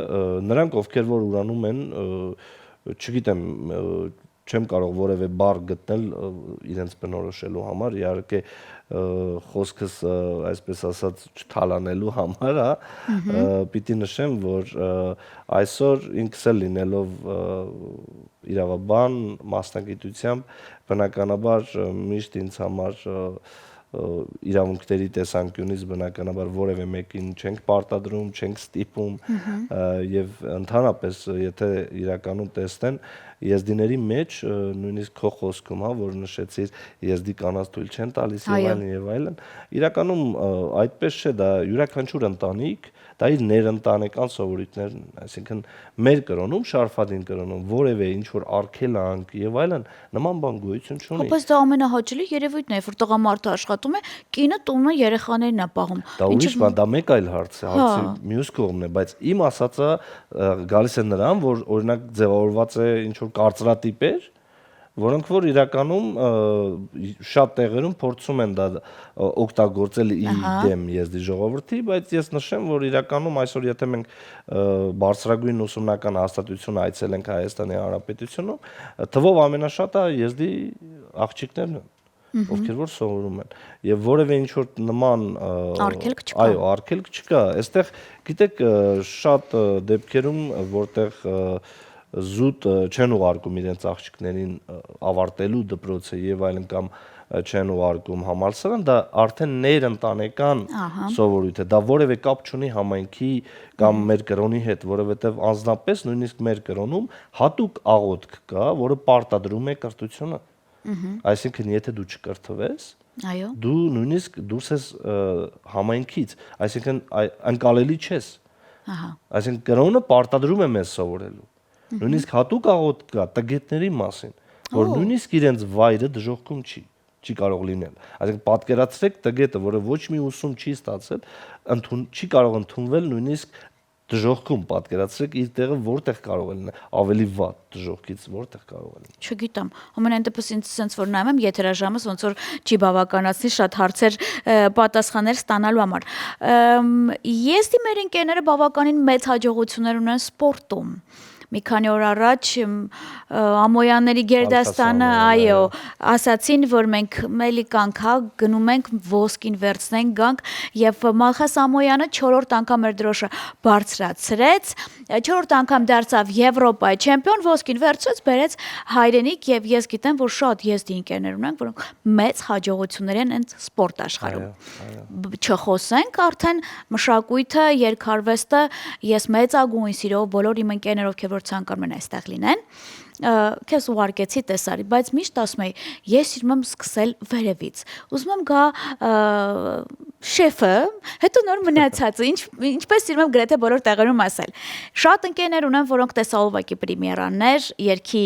նրանք ովքեր որ ուրանում են, չգիտեմ, չեմ կարող որևէ բառ գտնել իրենց բնորոշելու համար, իհարկե խոսքս այսպես ասած չթալանելու համար, պիտի նշեմ, որ այսօր ինքս էլ լինելով իրավաբան, մասնագիտությամբ, բնականաբար միշտ ինձ համար իրավունքների տեսանկյունից բնականաբար որևէ մեկին չենք պարտադրում, չենք ստիպում եւ ընդհանրապես եթե իրականում տեսնեն եզդիների մեջ նույնիսկ քո խոսքում, հա, որ նշեցիր, եզդի կանանց թույլ չեն տալիս եւ այլն, իրականում այդպես չէ, դա յուրաքանչյուր ընտանիք, դա իր ներընտանեկան սովորույթներն, այսինքն մեր կրոնում, շարֆադին կրոնում որևէ ինչ որ արգելանք եւ այլն նման բան գոյություն չունի։ Բայց դա ամենահաճելի երևույթն է, որ տղամարդը աշխատում է, կինը տունը երեխաներն է պահում։ Դա ուրիշ բան, դա մեկ այլ հարց է, հարցի մյուս կողմն է, բայց իմ ասածը գալիս է նրան, որ օրինակ ձևավորված է ինչ որ կարծրատիպեր, որոնք որ իրականում շատ տեղերում փորձում են դա օգտագործել ի դեմ եզդի ժողովրդի, բայց ես նշեմ, որ իրականում այսօր եթե մենք բարձրագույն ուսումնական հաստատություն այցելենք Հայաստանի Հանրապետությունում, թվով ամենաշատը եզդի աղջիկներն են, ովքեր որ սովորում են եւ որևէ ինչ որ նման արգելք չկա։ Այո, արգելք չկա։ Այստեղ գիտեք շատ դեպքերում որտեղ զուտ չեն ուղարկում իրենց աղջիկներին ավարտելու դպրոցը եւ այլն կամ չեն ուղարկում համալսարան, դա արդեն ներընտանեկան սովորույթ է, դա որևէ կապ չունի համայնքի կամ մեր կրոնի հետ, որովհետեւ անձնապես նույնիսկ մեր կրոնում հատուկ աղոթք կա, որը պարտադրում է կրթությունը։ Այսինքն եթե դու չկրթվես, այո, դու նույնիսկ դուրս ես համայնքից, այսինքն անկալելի չես։ Այսինքն կրոնը պարտադրում է մեզ սովորելու։ Նույնիսկ հատուկ աղոթք կա տգետների մասին, որ նույնիսկ իրենց վայրը դժոխքում չի կարող լինել։ Այսինքն պատկերացրեք տգետը, որը ոչ մի ուսում չի ստացել, չի կարող ընդունվել նույնիսկ դժոխքում, պատկերացրեք իր տեղը որտեղ կարող է լինել, ավելի վատ դժոխքից որտեղ կարող է լինել։ Չգիտեմ, ամենայն դեպս ինձ sense որ նայում եմ եթերաժամս ոնց որ չի բավականացնի շատ հարցեր պատասխաններ ստանալու համար։ Եստի մեր ընկերները բավականին մեծ հաջողություններ ունեն սպորտում։ Մի քանի օր առաջ Ամոյանների գերդաստանը, այո, ասացին, որ մենք մելի կանք հա գնում ենք ոսկին վերցնենք գանք եւ Մալխաս Ամոյանը 4-րդ անգամ էր դրոշը բարձրացրեց, 4-րդ անգամ դարձավ Եվրոպայի չեմպիոն, ոսկին վերցրեց, բերեց հայրենիք եւ ես գիտեմ, որ շատ եզդի ընկերներ ունենք, որոնք մեծ հաջողություններ են հենց սպորտ աշխարհում։ Չխոսենք արդեն մշակույթը, երգարվեստը, ես մեծագույն սիրով բոլոր իմ ընկերներով ովքեր որ ցանկանում են այստեղ լինեն, քեզ ուղարկեցի տեսարի, բայց միշտ ասում եի, ես սիրում եմ սկսել վերևից։ Ուզում եմ գա շեֆը, հետո նոր մնացածը, ինչպես սիրում եմ գրեթե բոլոր տեղերում ասել։ Շատ ընկերներ ունեմ, որոնք տեսալ ուղղակի պրեմիերաներ, երգի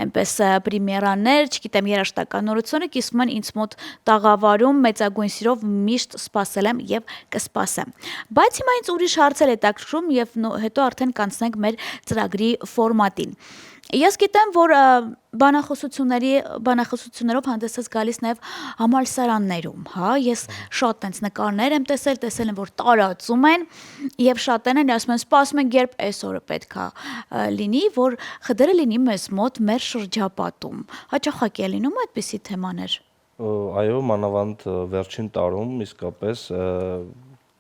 այնպես պրեմիերաներ, չգիտեմ, երաժշտական նորությունները կիսվում են ինձ մոտ տաղավարում մեծագույն սիրով միշտ սպասել եմ եւ կսպասեմ։ Բայց հիմա ինձ ուրիշ հարցեր է տակշում եւ հետո արդեն կանցնենք մեր ծրագրի ֆորմատին։ Ես գիտեմ, որ բանախոսություններով հանդես ես գալիս նաև համալսարաններում, հա, ես շատ տենց նկարներ եմ տեսել եմ, որ տարածում են եւ շատերն են ասում են, սպասում ենք, երբ այսօրը պետքա լինի, որ խդերը լինի մեզ մոտ մեր շրջապատում։ Հաճախակ է լինում այդպիսի թեմաներ։ Այո, մանավանդ վերջին տարում իսկապես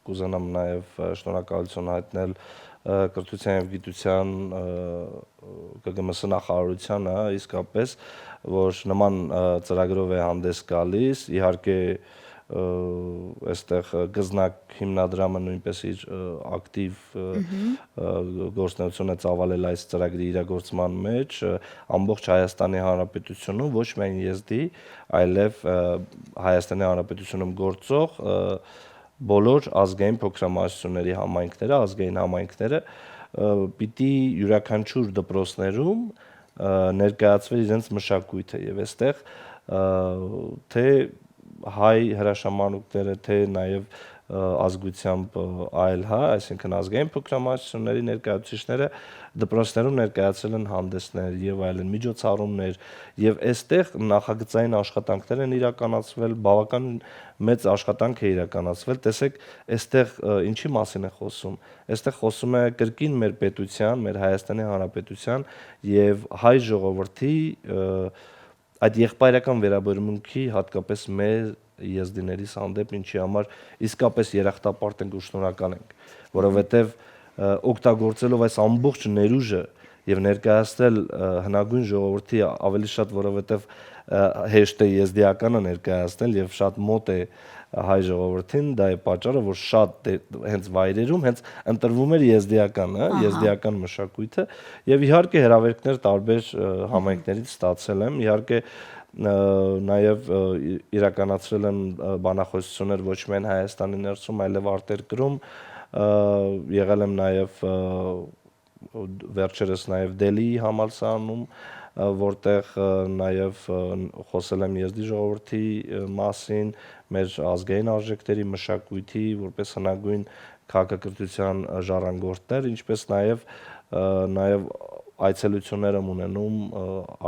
կուզենամ նաև շնորհակալություն հայտնել կրթության եւ գիտության ԿԳՄՍ նախարարությանը իսկապես, որ նման ծրագրով է հանդես գալիս, իհարկե այստեղ գզնակ հիմնադրամը նույնպես իր ակտիվ գործունեություն է ծավալել այս ծրագրի իրագործման մեջ ամբողջ Հայաստանի Հանրապետությունում, ոչ միայն եզդի, այլև Հայաստանի Հանրապետությունում գործող բոլոր ազգային փոքրամասնությունների համայնքները, ազգային համայնքները պիտի յուրաքանչյուր դպրոցներում ներկայացվեր իրենց մշակույթը եւ այստեղ թե հայ հրաշամանուկները, թե նաեւ ազգությամբ այլ հա, այսինքն ազգային փոքրամասնությունների ներկայացուցիչները դպրոցներում ներկայացել են հանդեսներ եւ այլն միջոցառումներ եւ այստեղ նախագծային աշխատանքներ են իրականացվել, բավական մեծ աշխատանք է իրականացվել, տեսեք, այստեղ ինչի մասին է խոսում, այստեղ խոսում է կրկին մեր պետության, մեր Հայաստանի Հանրապետության եւ հայ ժողովրդի այդ եղբայրական վերաբերմունքի հատկապես մեր եզդիներիս հանդեպ, ինչի համար իսկապես երախտապարտ ենք ու շնորհակալ ենք, որովհետև օգտագործելով այս ամբողջ ներուժը եւ ներկայացնել հնագույն ժողովրդի ավելի շատ, որովհետև հեշտ է եզդիականը ներկայացնել եւ շատ մոտ է հայ ժողովրդին, դա է պատճառը, որ շատ հենց վայրերում հենց ընտրվում էր եզդիականը, եզդիական մշակույթը եւ իհարկե հրավերքներ տարբեր համայնքներից ստացել եմ, իհարկե նաև իրականացրել եմ բանախոսություններ ոչ միայն Հայաստանի ներսում, այլև արտերկրում, եղել եմ նաև վերջերս նաև Դելիի համալսարանում, որտեղ նաև խոսել եմ եզդի ժողովրդի մասին, մեր ազգային արժեքների մշակույթի, որպես հնագույն քաղաքակրթության ժառանգորդներ, ինչպես նաև այցելություններ եմ ունենում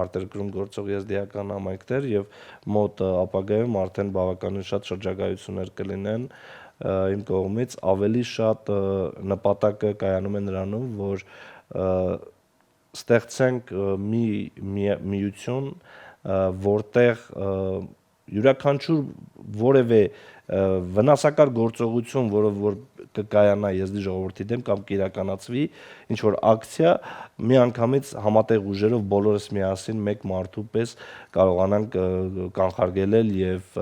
արտերկրում գործող եզդիական համայնքներ եւ մոտ ապագայում արդեն բավականին շատ շրջագայություններ կլինեն իմ կողմից, ավելի շատ նպատակը կայանում է նրանում, որ ստեղծենք միություն, որտեղ յուրաքանչյուր որևէ վնասակար գործողություն, որը որ կկայանա եզդի ժողովրդի դեմ կամ կիրականացվի, ինչ որ ակցիա, միանգամից համատեղ ուժերով բոլորս միասին մեկ մարդու պես կարողանանք կանխարգելել եւ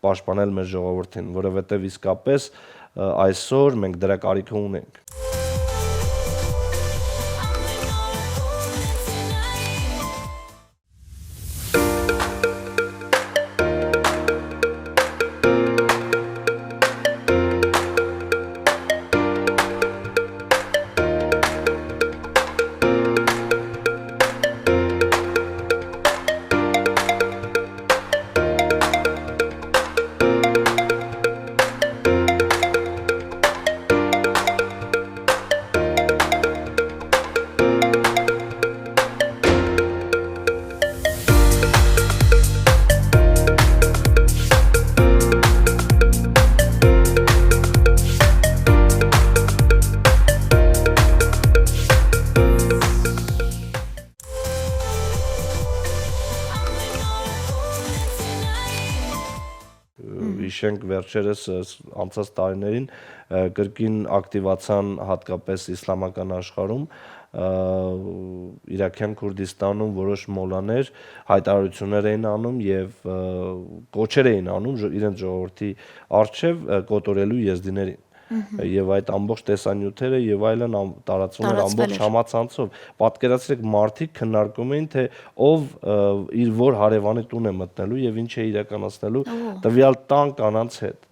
պաշտպանել մեր ժողովրդին, որովհետեւ իսկապես այսօր մենք դրա կարիքը ունենք։ Հիշենք վերջերս անցած տարիներին կրկին ակտիվացան հատկապես իսլամական աշխարհում Իրաքյան Քուրդիստանում որոշ մոլաներ հայտարարություններ էին անում եւ կոչեր էին անում իրենց ժողովրդի արչեւ կոտորելու եզդիներին եւ այդ ամբողջ տեսանյութերը եւ այլն տարածվում էր ամբողջ համացանցով պատկերացրեք մարդիկ քննարկում էին թե ով իր որ հարևանի տուն է մտնելու եւ ինչ է իրականացնելու տվյալ տան կանանց հետ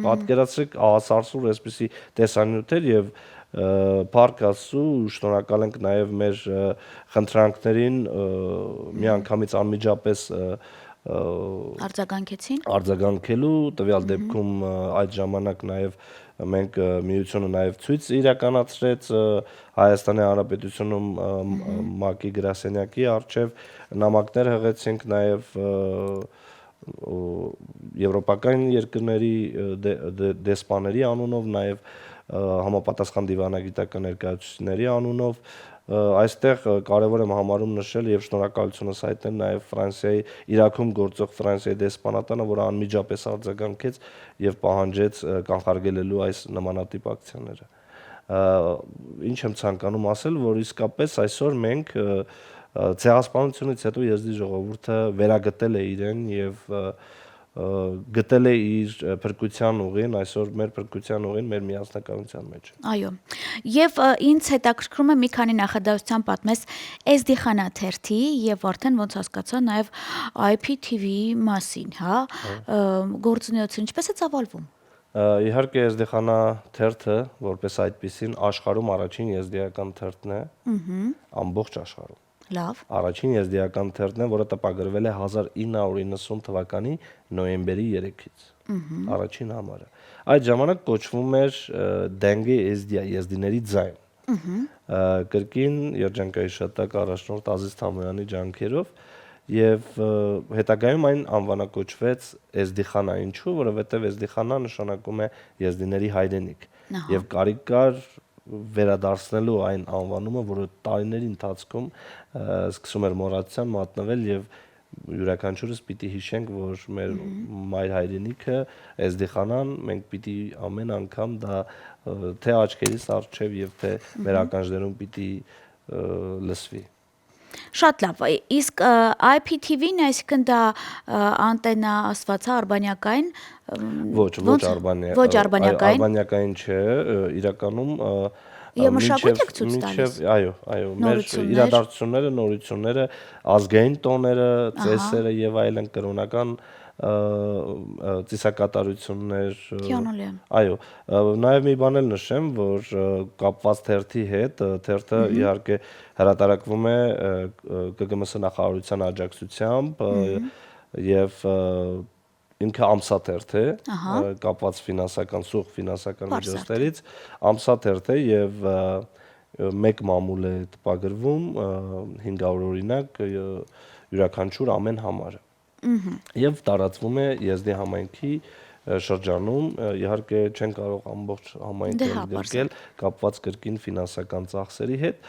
պատկերացրեք ահասարսուր այսպիսի տեսանյութեր եւ Փառք Աստծո, շնորհակալ ենք նաեւ մեր խնդրանքներին միանգամից անմիջապես արձագանքելու տվյալ դեպքում այդ ժամանակ նաեւ մենք միությունը նաեւ ցույց իրականացրեց Հայաստանի Հանրապետությունում ՄԱԿ-ի գրասենյակի առջեւ նամակներ հղեցինք նաեւ եվրոպական երկրների դեսպաների անունով նաեւ համապատասխան դիվանագիտական ներկայացուցիչների անունով այստեղ կարևոր եմ համարում նշել եւ շնորհակալությունս հայտնել նաեւ Ֆրանսիայի Իրաքում գործող Ֆրանսիայի դեսպանատանը, որը անմիջապես արձագանքեց եւ պահանջեց կանխարգելելու այս նմանատիպ ակցիաները։ Ինչ եմ ցանկանում ասել, որ իսկապես այսօր մենք ցեղասպանությունից հետո եզդի ժողովուրդը վերագտել է իրեն եւ գտել է իր փրկության ուղին, այսօր մեր փրկության ուղին մեր միասնականության մեջ է։ Այո։ Եվ ինձ հետաքրքրում է մի քանի նախադասության պատմես Էզդիխանա թերթի եւ արդեն ոնց հասկացա նաեւ IPTV-ի մասին, հա, գործունեությունը ինչպես է ծավալվում։ Իհարկե Էզդիխանա թերթը, որպես այդպիսին աշխարհում առաջին եզդիական թերթն է, ամբողջ աշխարհում։ Լավ։ Առաջին եզդիական թերթն է, որը տպագրվել է 1990 թվականի նոյեմբերի 3-ից։ Առաջին համարը։ Այդ ժամանակ կոչվում էր Դենգե Էզդիա, եզդիների ձայն։ Կրկին երջանկայիշատակ առաջնորդ Ազիզ Թամոյանի ջանքերով եւ հետագայում այն անվանակոչվեց Էզդիխանա, ինչու, որովհետեւ Էզդիխանա նշանակում է եզդիների հայրենիք եւ կարիք կար վերադարձնելու այն անվանումը, որը տարիների ընթացքում սկսում էր մոռացության մատնվել եւ յուրաքանչյուրս պիտի հիշենք, որ մեր մայր հայրենիքը Էզդիխանան մենք պիտի ամեն անգամ դա թե աչքերիս առջև եւ թե մեր ականջներում պիտի լսվի։ Շատ լավ։ Իսկ IPTV-ն, այսինքն դա անտենա ասված է արբանյակային։ Ոչ արբանյակային։ Ոչ արբանյակային։ Արբանյակային չէ, իրականում Եվ մշակույթ եք ցույց տալիս։ Այո, մեր իրադարձությունները, նորությունները, ազգային տոները, ծեսերը եւ այլն կրոնական ծիսակատարություններ։ Այո, նաև մի բան էլ նշեմ, որ կապված թերթի հետ, թերթը իհարկե հրատարակվում է ԿԳՄՍ նախարարության աջակցությամբ եւ ինքը ամսաթերթ է, կապված սուղ ֆինանսական միջոցներից, ամսաթերթ է եւ մեկ մամուլ է տպագրվում 500 օրինակ յուրաքանչյուր ամեն համարը։ Եվ տարածվում է Եզդի համայնքի շրջանում, իհարկե չեն կարող ամբողջ համայնքը ընդգրկել կապված կրկին ֆինանսական ծախսերի հետ,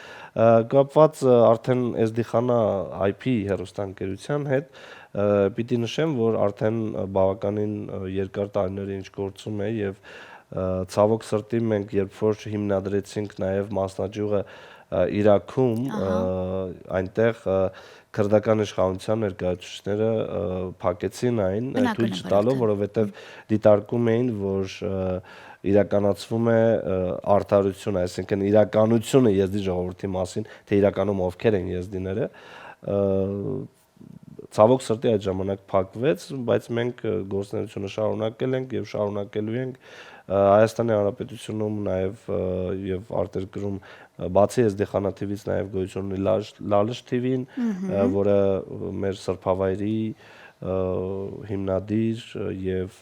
կապված արդեն Եզդիխանա IP հեռուստաընկերության հետ պիտի նշեմ, որ արդեն բավականին երկար տարիներ ինչ գործում է եւ ցավոք սրտի մենք երբ որ հիմնադրեցինք նաեւ մասնաճյուղը Իրաքում, այնտեղ քրդական իշխանության ներկայացուցիչները փակեցին այն, թույլ չտալով, որովհետև դիտարկում էին, որ իրականացվում է արդարություն, այսինքն իրականությունը Եզդի ժողովրդի մասին, թե իրականում ովքեր են եզդիները, ցավոք սրտի այդ ժամանակ փակվեց, բայց մենք գործունեությունը շարունակել ենք եւ շարունակելու ենք Հայաստանի Հանրապետությունում նաեւ եւ արտերկրում բացի Եզդիխանա TV-ից նաեւ գոյություն ունի Լալış TV-ն, որը մեր սրբավայրի հիմնադիր եւ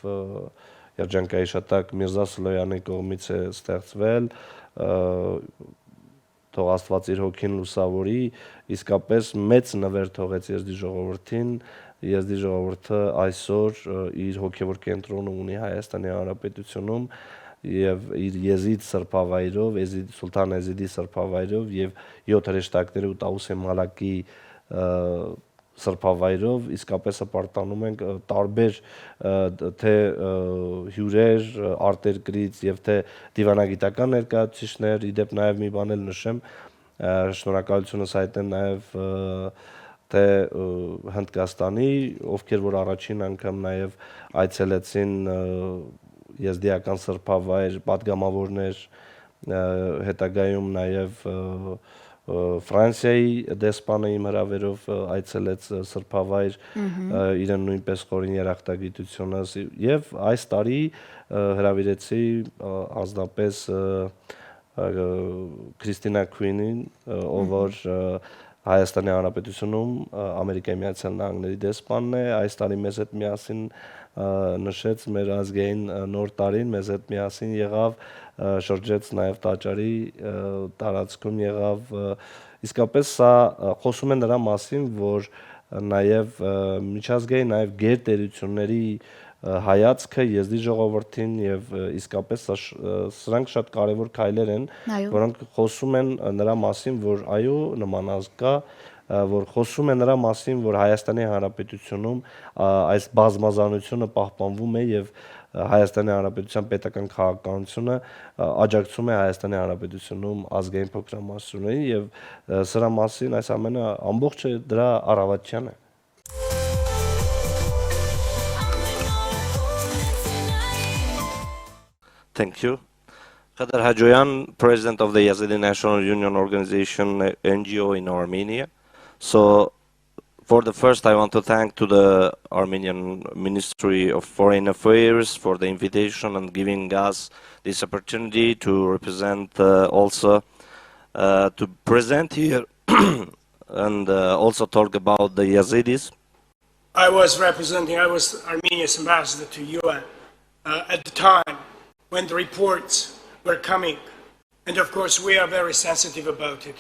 երջանկայի շտակ Միրզա Սլոյանի կողմից է ստեղծվել, թող Աստված իր հոգին լուսավորի, իսկապես մեծ նվեր թողեց Եզդի ժողովրդին, Եզդի ժողովուրդը այսօր իր հոգևոր կենտրոնը ունի Հայաստանի Հանրապետությունում եւ իր Եզիդ սրբավայրով, Սուլթան Եզիդի սրբավայրով եւ 7 հրեշտակների ու Տաուսե Մալակի սրբավայրով իսկապես հպարտանում ենք տարբեր թե հյուրեր արտերկրից եւ թե դիվանագիտական ներկայացուցիչներ, իդեպ նաեւ մի բան էլ նշեմ, շնորհակալությունս հայտնեմ նաեւ թե Հնդկաստանի, ովքեր որ առաջին անգամ նաեւ այցելեցին եզդիական սրբավայր, պատգամավորներ, հետագայում նաեւ Ֆրանսիայի դեսպանը իմ հրավերով այցելեց սրբավայր, իրեն նույնպես խորին երախտագիտությունս եւ այս տարի հրավիրեցի անձնապես Քրիստինա Քուինին, ով որ Հայաստանի Հանրապետությունում Ամերիկայի Միացյալ Նահանգների դեսպանն է, այս տարի մեզ հետ միասին նշեց մեր ազգային նոր տարին, մեզ հետ միասին եղավ, շրջեց նաև տաճարի տարածքում եղավ, իսկապես սա խոսում է նրա մասին, որ նաև միջազգային նաև գերտերությունների հայացքը Եզդի ժողովրդին եւ իսկապես սրանք շատ կարեւոր քայլեր են, որոնք խոսում են նրա մասին, որ այո, նման ազգ կա, որ խոսում է նրա մասին, որ Հայաստանի Հանրապետությունում այս բազմազանությունը պահպանվում է եւ Հայաստանի Հանրապետության պետական քաղաքականությունը աջակցում է Հայաստանի Հանրապետությունում ազգային փոքրամասնություններին եւ սրա մասին այս ամենը ամբողջը դրա առավոտյան է։ Thank you. Khadr Hajoyan, President of the Yazidi National Union Organization, NGO in Armenia. So, for the first, I want to thank to the Armenian Ministry of Foreign Affairs for the invitation and giving us this opportunity to represent also, to present here and also talk about the Yazidis. I was Armenia's ambassador to UN at the time when the reports were coming, and of course we are very sensitive about it.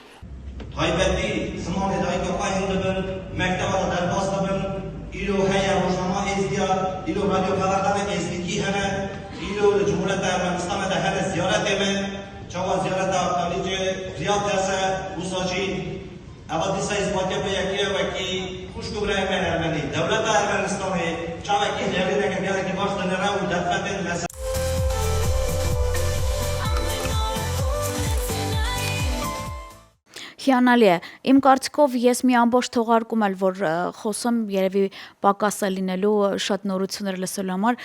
Հիանալի է։ Իմ կարծիքով ես մի ամբողջ թողարկում էլ որ խոսում երևի պակաս է լինելու շատ նորություններ լսելու համար,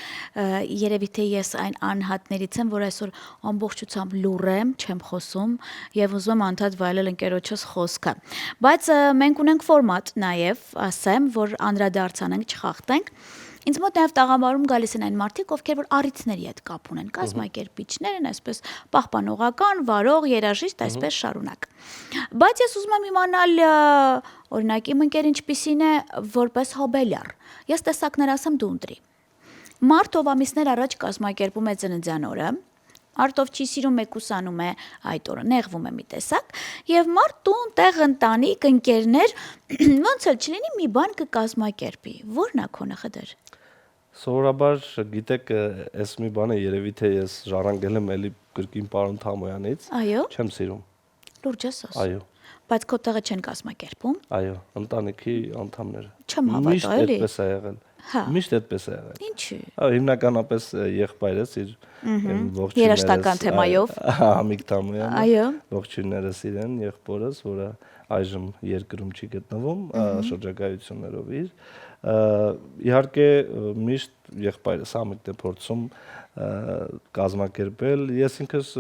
երևի թե ես այն անհատներից եմ, որ այսօր ամբողջությամբ լուռ եմ, չեմ խոսում եւ ուզում եմ անդադ վայելել ընկերոջս խոսքը։ Բայց մենք ունենք ֆորմատ նաեւ, ասեմ, որ անդրադարձանենք, չխախտենք։ Ինձ մոտ նաև տաղամարում գալիս են այն մարդիկ, ովքեր որ առիթների հետ կապ ունեն, կազմակերպիչներ են, այսպես պահպանողական, վարող, երաժիշտ, այսպես շարունակ։ Բայց ես ուզում եմ իմանալ, օրինակ, իմ ընկեր ինչպիսին է որպես հոբելյար։ Ես տեսակներ ասեմ դու ընտրի։ Մարդ ով ամիսներ առաջ կազմակերպում է ծննդյան օրը, Արտով չի սիրում մեկուսանում է այդ օրը, նեղվում է մի տեսակ, եւ մարդ տուն, տեղ, ընտանիք, ընկերներ, ոնց էլ չլինի մի բան կկազմակերպի։ Որն է քո նախադեր։ Սովորաբար գիտեք, այս մի բանը երևի թե ես ժառանգել եմ էլի կրկին պարոն Թամոյանից, Այո։ չեմ սիրում։ Լուրջ ես ասում։ Այո։ Բայց քո տեղը չեն կազմակերպում։ Այո, ընտանիքի անդամները։ Չեմ հավատա, էլի։ Միշտ այդպես է եղել։ Հա։ Միշտ այդպես է եղել։ Ինչի։ Հիմնականապես եղբայրս իր ողջույններս Երաժշտական թեմայով։ Համիկ Թամոյանը։ Այո։ Ողջույններս իրեն, եղբորս, որը այժմ երկրում չի գտնվում, շրջագայություններով իր։ Իհարկե միշտ եղբայրս Համիկն է փորձում կազմակերպել։ Ես ինքս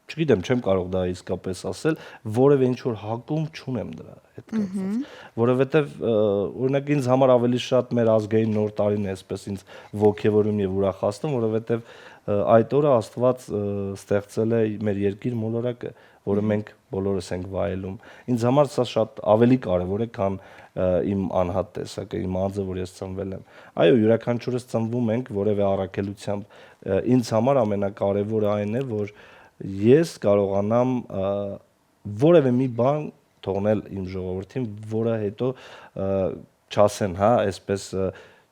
չգիտեմ, չեմ կարող դա իսկապես ասել, որևէ ինչ որ հակում չունեմ դրա հետ կապված, որովհետև օրինակ ինձ համար ավելի շատ մեր ազգային նոր տարին է այսպես ինձ ոգևորում եւ ուրախացնում, որովհետև այդ օրը Աստված ստեղծել է մեր երկիր մոլորակը, որը մենք բոլորս ենք վայելում։ Ինձ համար սա շատ ավելի կարևոր է, քան իմ անհատ տեսակը, իմ անձը, որ ես ծնվել եմ։ Այո, յուրաքանչյուրս ծնվում ենք որևէ առաքելությամբ։ Ինձ համար ամենակարևորը այն է, որ ես կարողանամ որևէ մի բան թողնել իմ ժողովրդին, որը հետո չասեն, հա, այսպես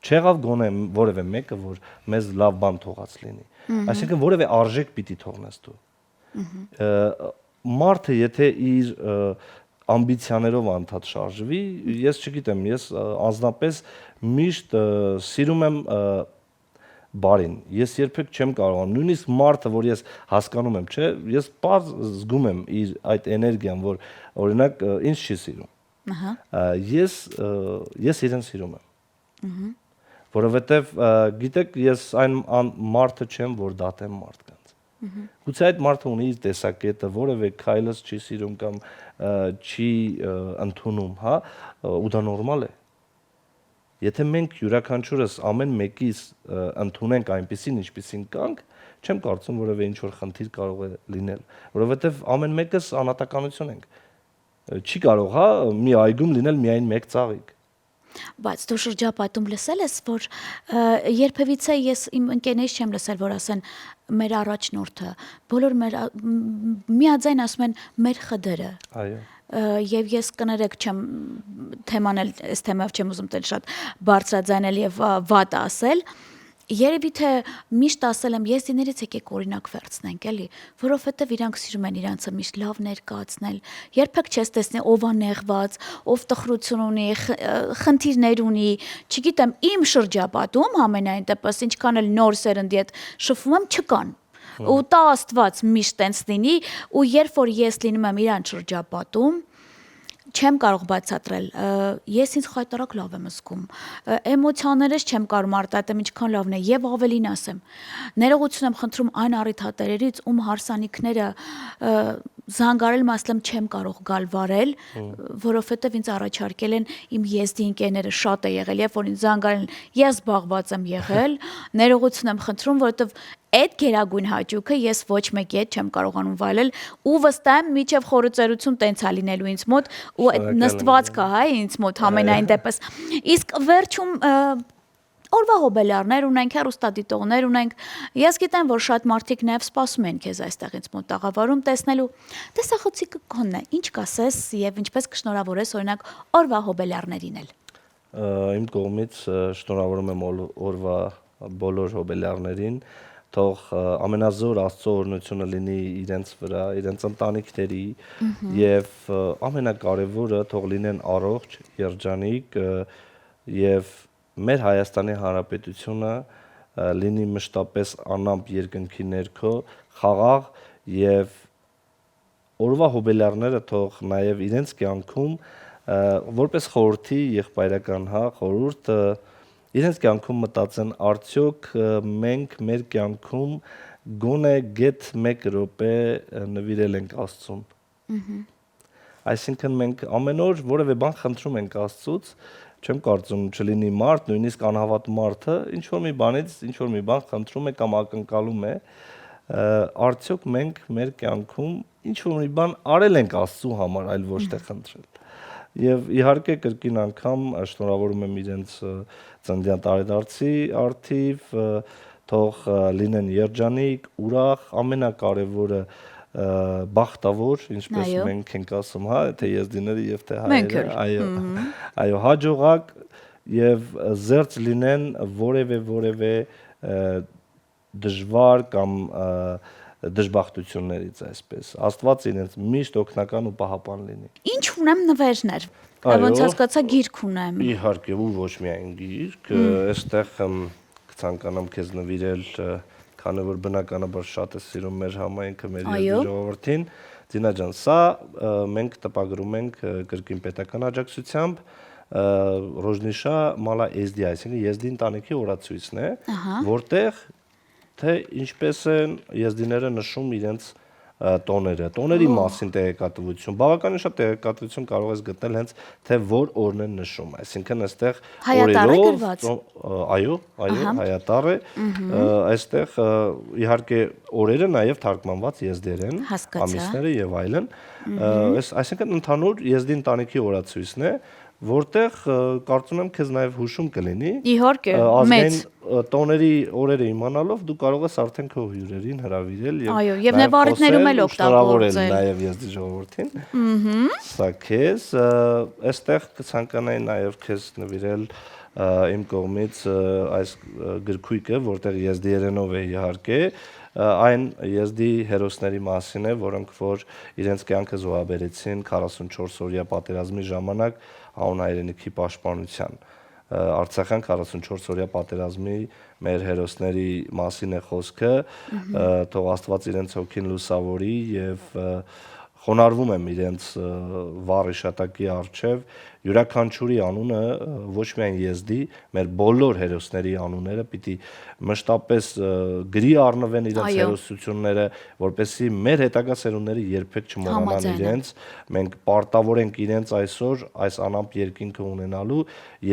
չեղավ գոնե որևէ մեկը, որ մեզ լավ բան թողած լինի։ Այսինքն որևէ արժեք պիտի թողնես դու։ Մարդը եթե իր ամբիցիաներով անդադ շարժվի, ես չգիտեմ, ես անձնապես միշտ սիրում եմ բարին։ Ես երբեք չեմ կարողանում, նույնիսկ մարդը, որ ես հասկանում եմ, չէ, ես պարզ զգում եմ իր այդ էներգիան, որ օրինակ ինձ չի սիրում։ Ես իրեն սիրում եմ։ Որովհետև գիտեք, ես այն մարդը չեմ, որ դատեմ մարդկանց։ Գուցե այդ մարդը ունի իր տեսակետը, որևէ քայլս չի սիրում կամ չի ընդունում, հա, ու դա նորմալ է։ Եթե մենք յուրաքանչյուրս ամեն մեկից ընդունենք այնպեսին, ինչպեսին կանք, չեմ կարծում որևէ ինչ որ խնդիր կարող է լինել, որովհետև ամեն մեկս անհատականություն ենք։ Չի կարող, հա, մի այգում լինել միայն մեկ ծաղիկ։ Բայց դու շրջապատում լսել ես, որ երբևիցե ես իմ ընկերներից չեմ լսել, որ ասեն մեր առաջնորդը, բոլոր մեր միաձայն ասում են մեր խդերը։ Այո։ Եվ ես կներեք չեմ թեման էլ այս թեմայով չեմ ուզում տել շատ բարձրաձայնել եւ վատ ասել։ Երևի թե միշտ ասել եմ, ես դիներից եկեք օրինակ վերցնենք, էլի, որովհետև իրանք սիրում են իրանցը միշտ լավ ներկայացնել։ Երբեք չես տեսնի ով է նեղված, ով տխրություն ունի, խնդիրներ ունի, չգիտեմ, իմ շրջապատում համենայն դեպս ինչքան էլ նոր սերնդի հետ շփվում եմ, չկան։ Ու տա Աստված միշտ տենց լինի, ու երբ որ ես լինում եմ իրան շրջապատում, չեմ կարող բացատրել, ես ինձ խայտարակ լավ եմ զգում, էմոցիաներս չեմ կարող արտահայտեմ ինչքան լավն է եւ ավելին ասեմ, ներողություն եմ խնդրում այն առիթատերերից, ում հարսանիքները զանգարել մասլեմ չեմ կարող գալ վարել, որովհետեւ ինձ առաջարկել են իմ եզդի ընկերները շատ է եղել, երբ որ ինձ զանգարել են, ես զբաղված եմ եղել, ներողություն եմ խնդրում, որովհետեւ այդ գերագույն հաճույքը ես ոչ մեկի հետ չեմ կարողանում վայելել ու վստահ եմ միջև խորոծերություն տենց է լինելու ինձ մոտ ու այդ նստվածքը հա ինձ մոտ համենայն դեպս իսկ վերջում օրվա հոբելյարներ ունենք հեռուստադիտողներ ունենք ես գիտեմ որ շատ մարդիկ նաև սպասում են քեզ այստեղ ինձ մոտ տաղավարում տեսնելու տեսախցիկը քոնն է ինչ կասես եւ ինչպես կշնորհավորես օրինակ օրվա հոբելյարներին էլ իմ կողմից շնորհավորում եմ օրվա բոլոր հոբելյարներին թող ամենազոր Աստծո օրհնությունը լինի իրենց վրա, իրենց ընտանիքների եւ ամենակարևորը թող լինեն առողջ, երջանիկ եւ մեր Հայաստանի Հանրապետությունը լինի մշտապես անամպ երկնքի ներքո, խաղաղ եւ օրվա հոբելյարները թող նաև իրենց կյանքում որպես խորհրդի եղբայրական խորհուրդ իրենց կյանքում մտածեն արդյոք մենք մեր կյանքում գոնե գեթ 1 րոպե նվիրել ենք Աստծուն։ Այսինքն մենք ամեն օր որևէ բան խնդրում ենք Աստծուց, չեմ կարծում չլինի մարդ, նույնիսկ անհավատ մարդը ինչ որ մի բանից ինչ որ մի բան խնդրում է կամ ակնկալում է, արդյոք մենք մեր կյանքում ինչ որ մի բան արել ենք Աստծու համար, այլ ոչ թե խնդրել։ Եվ իհարկե կրկին անգամ շնորհավորում եմ իրենց ծննդյան տարեդարձի արդիվ, թող լինեն երջանիկ, ուրախ, ամենակարևորը բախտավոր, ինչպես մենք ենք ասում, հա, թե եզդիները եւ թե հայերը, այո, հաջողակ եւ զերծ լինեն որևէ դժվար կամ դժբախտություններից այսպես։ Աստված իրենց միշտ օգնական ու պահապան լինի։ Ինչ ունեմ նվերներ։ Ոնց հասկացա գիրք ունեմ։ Իհարկե, ու ոչ միայն գիրք, այստեղ կցանկանամ քեզ նվիրել քանի որ բնականաբար շատ է սիրում մեր համայնքը, մեր ժողովրդին, Ձինա ջան, սա մենք տպագրում ենք կրկին պետական աջակցությամբ Ռոժնիշա Մալա Եզդի, այսինքն Եզդի ընտանիքի օրացույցն է, որտեղ թե ինչպես են եզդիները նշում իրենց տոները, տոների մասին տեղեկատվություն, բավականին շատ տեղեկատվություն կարող ես գտնել հենց թե որ օրն են նշում, այսինքն այստեղ օրերով, այո, հայատառ է, այստեղ իհարկե օրերը նաև թարգմանված եզդերեն, ամիսները եւ այլն, այսինքն ընդհանուր եզդի ընտանիքի օրացույցն է, որտեղ կարծում եմ քեզ նաև հուշում կլինի։ Իհարկե, մեծ տոների օրերը իմանալով դու կարող ես արդեն քո հյուրերին հրավիրել եւ նվառիչներում էլ օգտագործել նաև եզդի ժողովրդին։ Սա քեզ, այստեղ կցանկանայի նաև քեզ նվիրել իմ կողմից այս գրքույկը, որտեղ եզդիերենով է իհարկե, այն եզդի հերոսների մասին է, որոնք որ իրենց կյանքը զոհաբերեցին 44 օրյա պատերազմի ժամանակ հանուն հայրենիքի պաշտպանության։ Արցախյան 44 օրյա պատերազմի մեր հերոսների մասին է խոսքը, թող Աստված իրենց հոգին լուսավորի եւ խոնարհվում եմ իրենց վառ իշատակի առջև, յուրաքանչյուրի անունը ոչ միայն եզդի, մեր բոլոր հերոսների անունները պիտի մշտապես գրի առնվեն իրենց հերոսությունները, որպեսզի մեր հետագա սերունդները երբեք չմոռանան իրենց, մենք պարտավոր ենք իրենց այսօր այս անամպ երկինքը ունենալու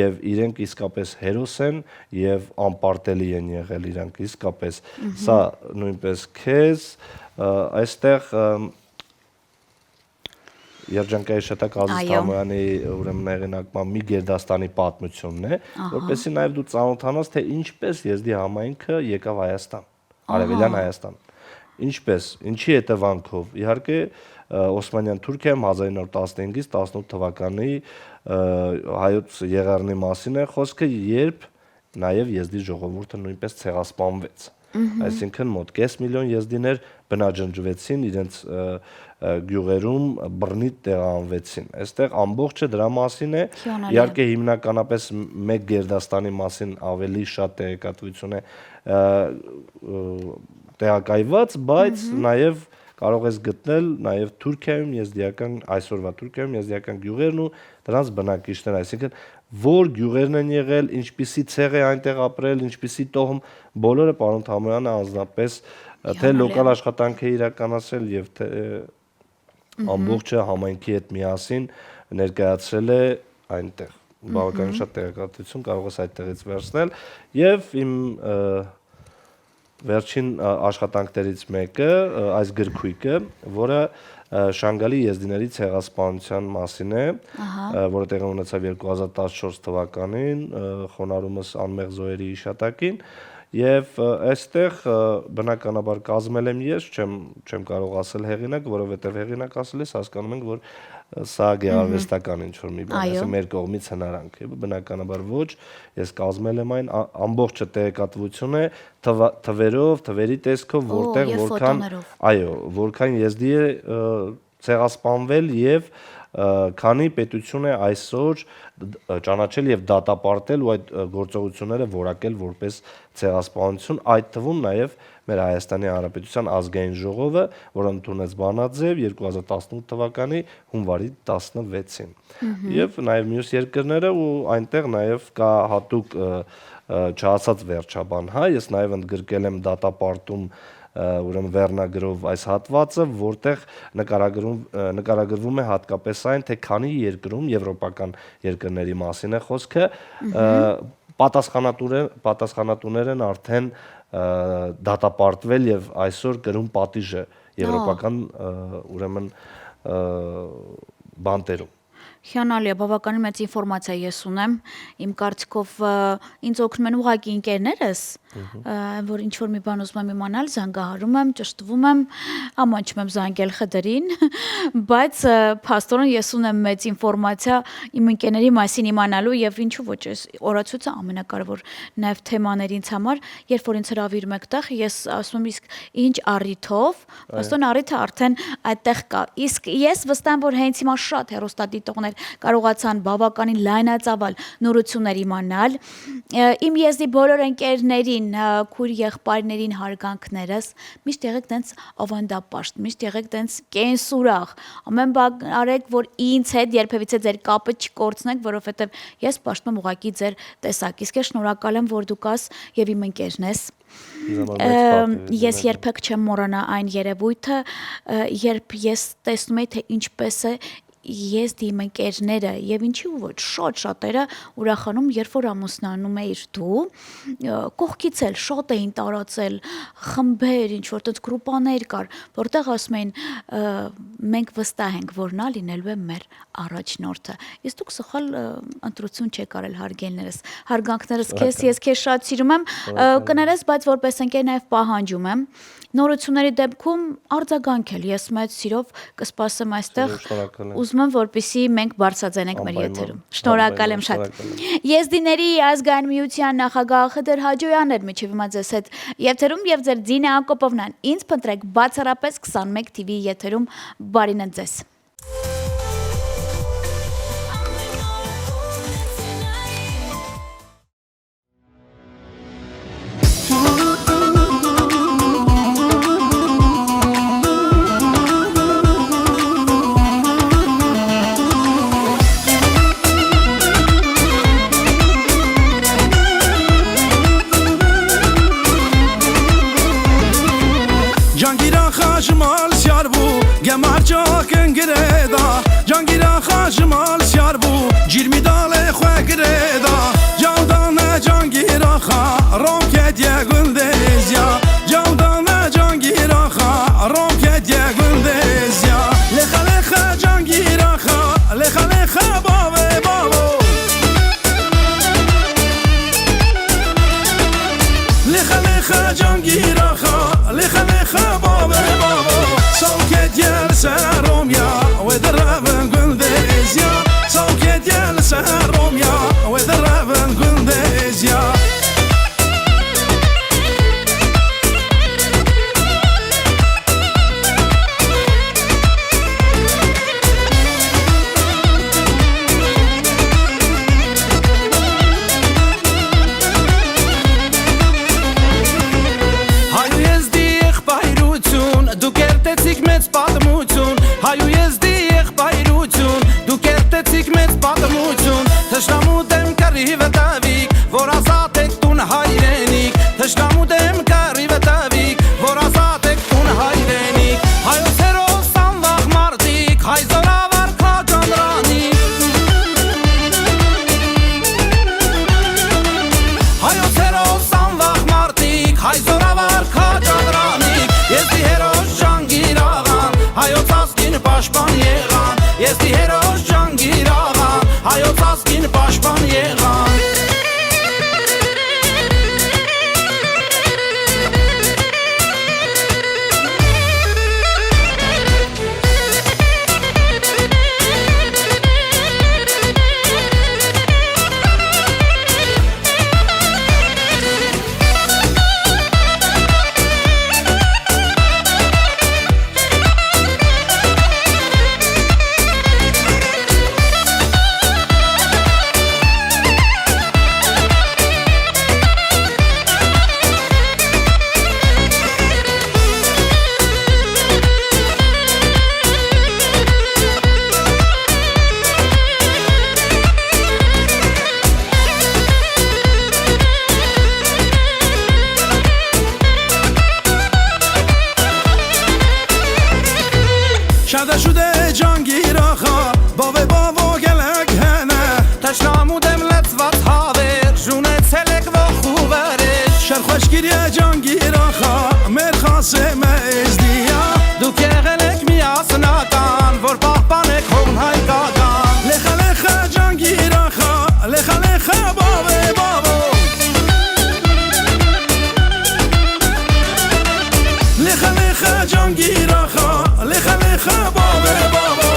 եւ իրենք իսկապես հերոս են եւ անպարտելի են եղել իրանք իսկապես, սա նույնպես քեզ, այստեղ Երջանկայի Շատակ Ազիզ Թամոյանի ուրեմն հեղինակման մի գերդաստանի պատմությունն է, որպեսզի նաև դու ծանոթանաս, թե ինչպես եզդի համայնքը եկավ Հայաստան, Արևելյան Հայաստան, ինչպես, ինչի հետևանքով, իհարկե Օսմանյան Թուրքիայում 1915-ից 18 թվականի հայոց եղեռնի մասին է խոսքը, երբ նաև եզդի ժողովուրդը նույնպես ցեղասպանվեց։ Այսինքն մոտ կես միլիոն եզդիներ բնաջնջվեցին իրենց գյուղերում բռնիտ տեղահանվեցին։ Այստեղ ամբողջը դրա մասին է, իհարկե հիմնականապես մեկ գերդաստանի մասին ավելի շատ տեղեկատվություն է տեղակայված, բայց նաև կարող ես գտնել նաև Թուրքիայում եզդիական, այսօրվա Թուրքիայում եզդիական գյուղերն ու դրանց բնակիչները, այսինքն որ գյուղերն են եղել, ինչպիսի ցեղ է այնտեղ ապրել, ինչպիսի տոհմ, բոլորը պարոն Թամոյանը անձնապես թե լոկալ աշխատանք է իրականացրել եւ թե ամբողջը համայնքի հետ միասին ներկայացրել է այնտեղ։ Բավականին շատ տեղեկատվություն կարող ես այդտեղից վերցնել եւ իմ վերջին աշխատանքներից մեկը այս գրքույկը, որը Շանգալի եզդիների ցեղասպանության մասին է, որը տեղի ունեցավ 2014 թվականին, խոնարհումս անմեղ զոհերի հիշատակին, եւ այստեղ բնականաբար կազմել եմ ես, չեմ կարող ասել հեղինակ, որովհետեւ հեղինակ ասելիս հասկանում ենք, որ սա գեղարվեստական ինչ-որ մի բան է, մեր կողմից հնարանք է, բնականաբար ոչ, ես կազմել եմ այն, ամբողջը տեղեկատվություն է, թվերով, թվերի տեսքով, որտեղ որքան, այո, որքան եզդի է ցեղասպանվել եւ քանի պետություն է այսօր ճանաչել եւ դատապարտել ու այդ գործողությունները որակել որպես ցեղասպանություն, այդ թվում նաեւ մեր Հայաստանի Հանրապետության ազգային ժողովը, որը ընդունեց բանաձև 2018 թվականի հունվարի 16-ին։ Եվ նաեւ մյուս երկրները ու այնտեղ նաեւ կա հատուկ չհասած վերջաբան, հա, ես նաեւ ընդգրկել եմ դատապարտում ուրեմն վերնագրով այս հատվածը, որտեղ նկարագրվում է հատկապես այն, թե քանի երկրում եվրոպական երկրների մասին է խոսքը, պատասխանատուներ են արդեն դատապարտվել եւ այսօր կրում պատիժը եվրոպական ուրեմն բանտերում։ Հիանալի է, բավականին մեծ ինֆորմացիա ես ունեմ, իմ կարծիքով ինձ օգնում են ուղղակի ընկերներս, որ ինչ-որ մի բան ուզում եմ իմանալ, զանգահարում եմ, ճշտվում եմ, ամանչում եմ զանգել խդրին, բայց փաստորեն ես ունեմ մեծ ինֆորմացիա իմ ընկերների մասին իմանալու եւ ինչու ոչ, օրացույցը ամենակարևոր նաեւ թեմաներ ինձ համար, երբ որ ինձ հրավիրում եք տեղ, ես ասում եմ իսկ ինչ առիթով, փաստորեն առիթը արդեն այդտեղ կա, իսկ ես վստահ եմ, որ հենց հիմա շատ հեռուստադիտողներ կարողացան բավականին լայնածավալ նորություններ իմանալ։ Իմ եզդի բոլոր ընկերներին, քույր եղբայրներին հարգանքներս, միշտ եղեք տենց ավանդապաշտ, միշտ եղեք տենց կենսուրախ, ամեն բան արեք, որ ինձ հետ երբևիցե ձեր կապը չկորցնեք, որովհետև ես պաշտում եմ ուղղակի ձեր տեսակ։ Իսկ ես շնորհակալ եմ, որ դու կաս եւ իմ ընկերն ես։ Ես երբեք չեմ մոռանա այն երևույթը, երբ ես տեսնում եի, թե ինչպես է ես դիմ ընկերները եւ ինչի ու ոչ շատերը ուրախանում, երբ որ ամուսնանում էիր դու, կողքից էլ շատ էին տարածել խմբեր, ինչ որ տենց գրուպաներ կար, որտեղ ասում էին մենք վստահ ենք, որ նա լինելու է մեր առաջնորդը։ Իսկ դուք սխալ ընտրություն չեք արել, հարգելներս, հարգանքներս քեզ, ես քեզ շատ սիրում եմ, կներես, բայց որպես ընկեր նաեւ պահանջում եմ նորությունների դեպքում արձագանքել, ես մեծ սիրով կսպասեմ այստեղ, ուզում եմ, որպեսզի մենք բարձրաձայնենք մեր եթերում։ Շնորհակալ եմ շատ։ Եզդիների ազգային միության նախագահ Խդր Հաջոյանն էր մինչև հիմա ձեզ հետ եթերում եւ ձեր Դինա Ակոպովնան։ Ինձ փնտրեք բացառապես 21 TV եթերում։ Բարին ձեզ։ Դուք երտեցիք մեծ պատմություն Piada şude Cangir ağa Bave bavo gelek hene Teşnamudem letzvat haver June telek va khuveresh Şerxoş giriye Cangir ağa Merkhase mezdiya Du kegelek miyasnakan Vor pahpanek hon haykagan Lecha lecha Cangir ağa Lecha lecha bave bavo Lecha lecha Cangir ağa Lecha lecha bave bavo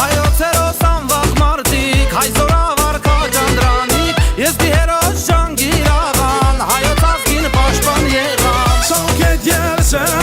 Հայոցերոսան վախ մարդիկ Հայ զորավար կաջանդրանիկ Ես դիհերոս Ջանգիր աղան Հայոց ազգին պաշտպան եղան Սանքետ ելսեն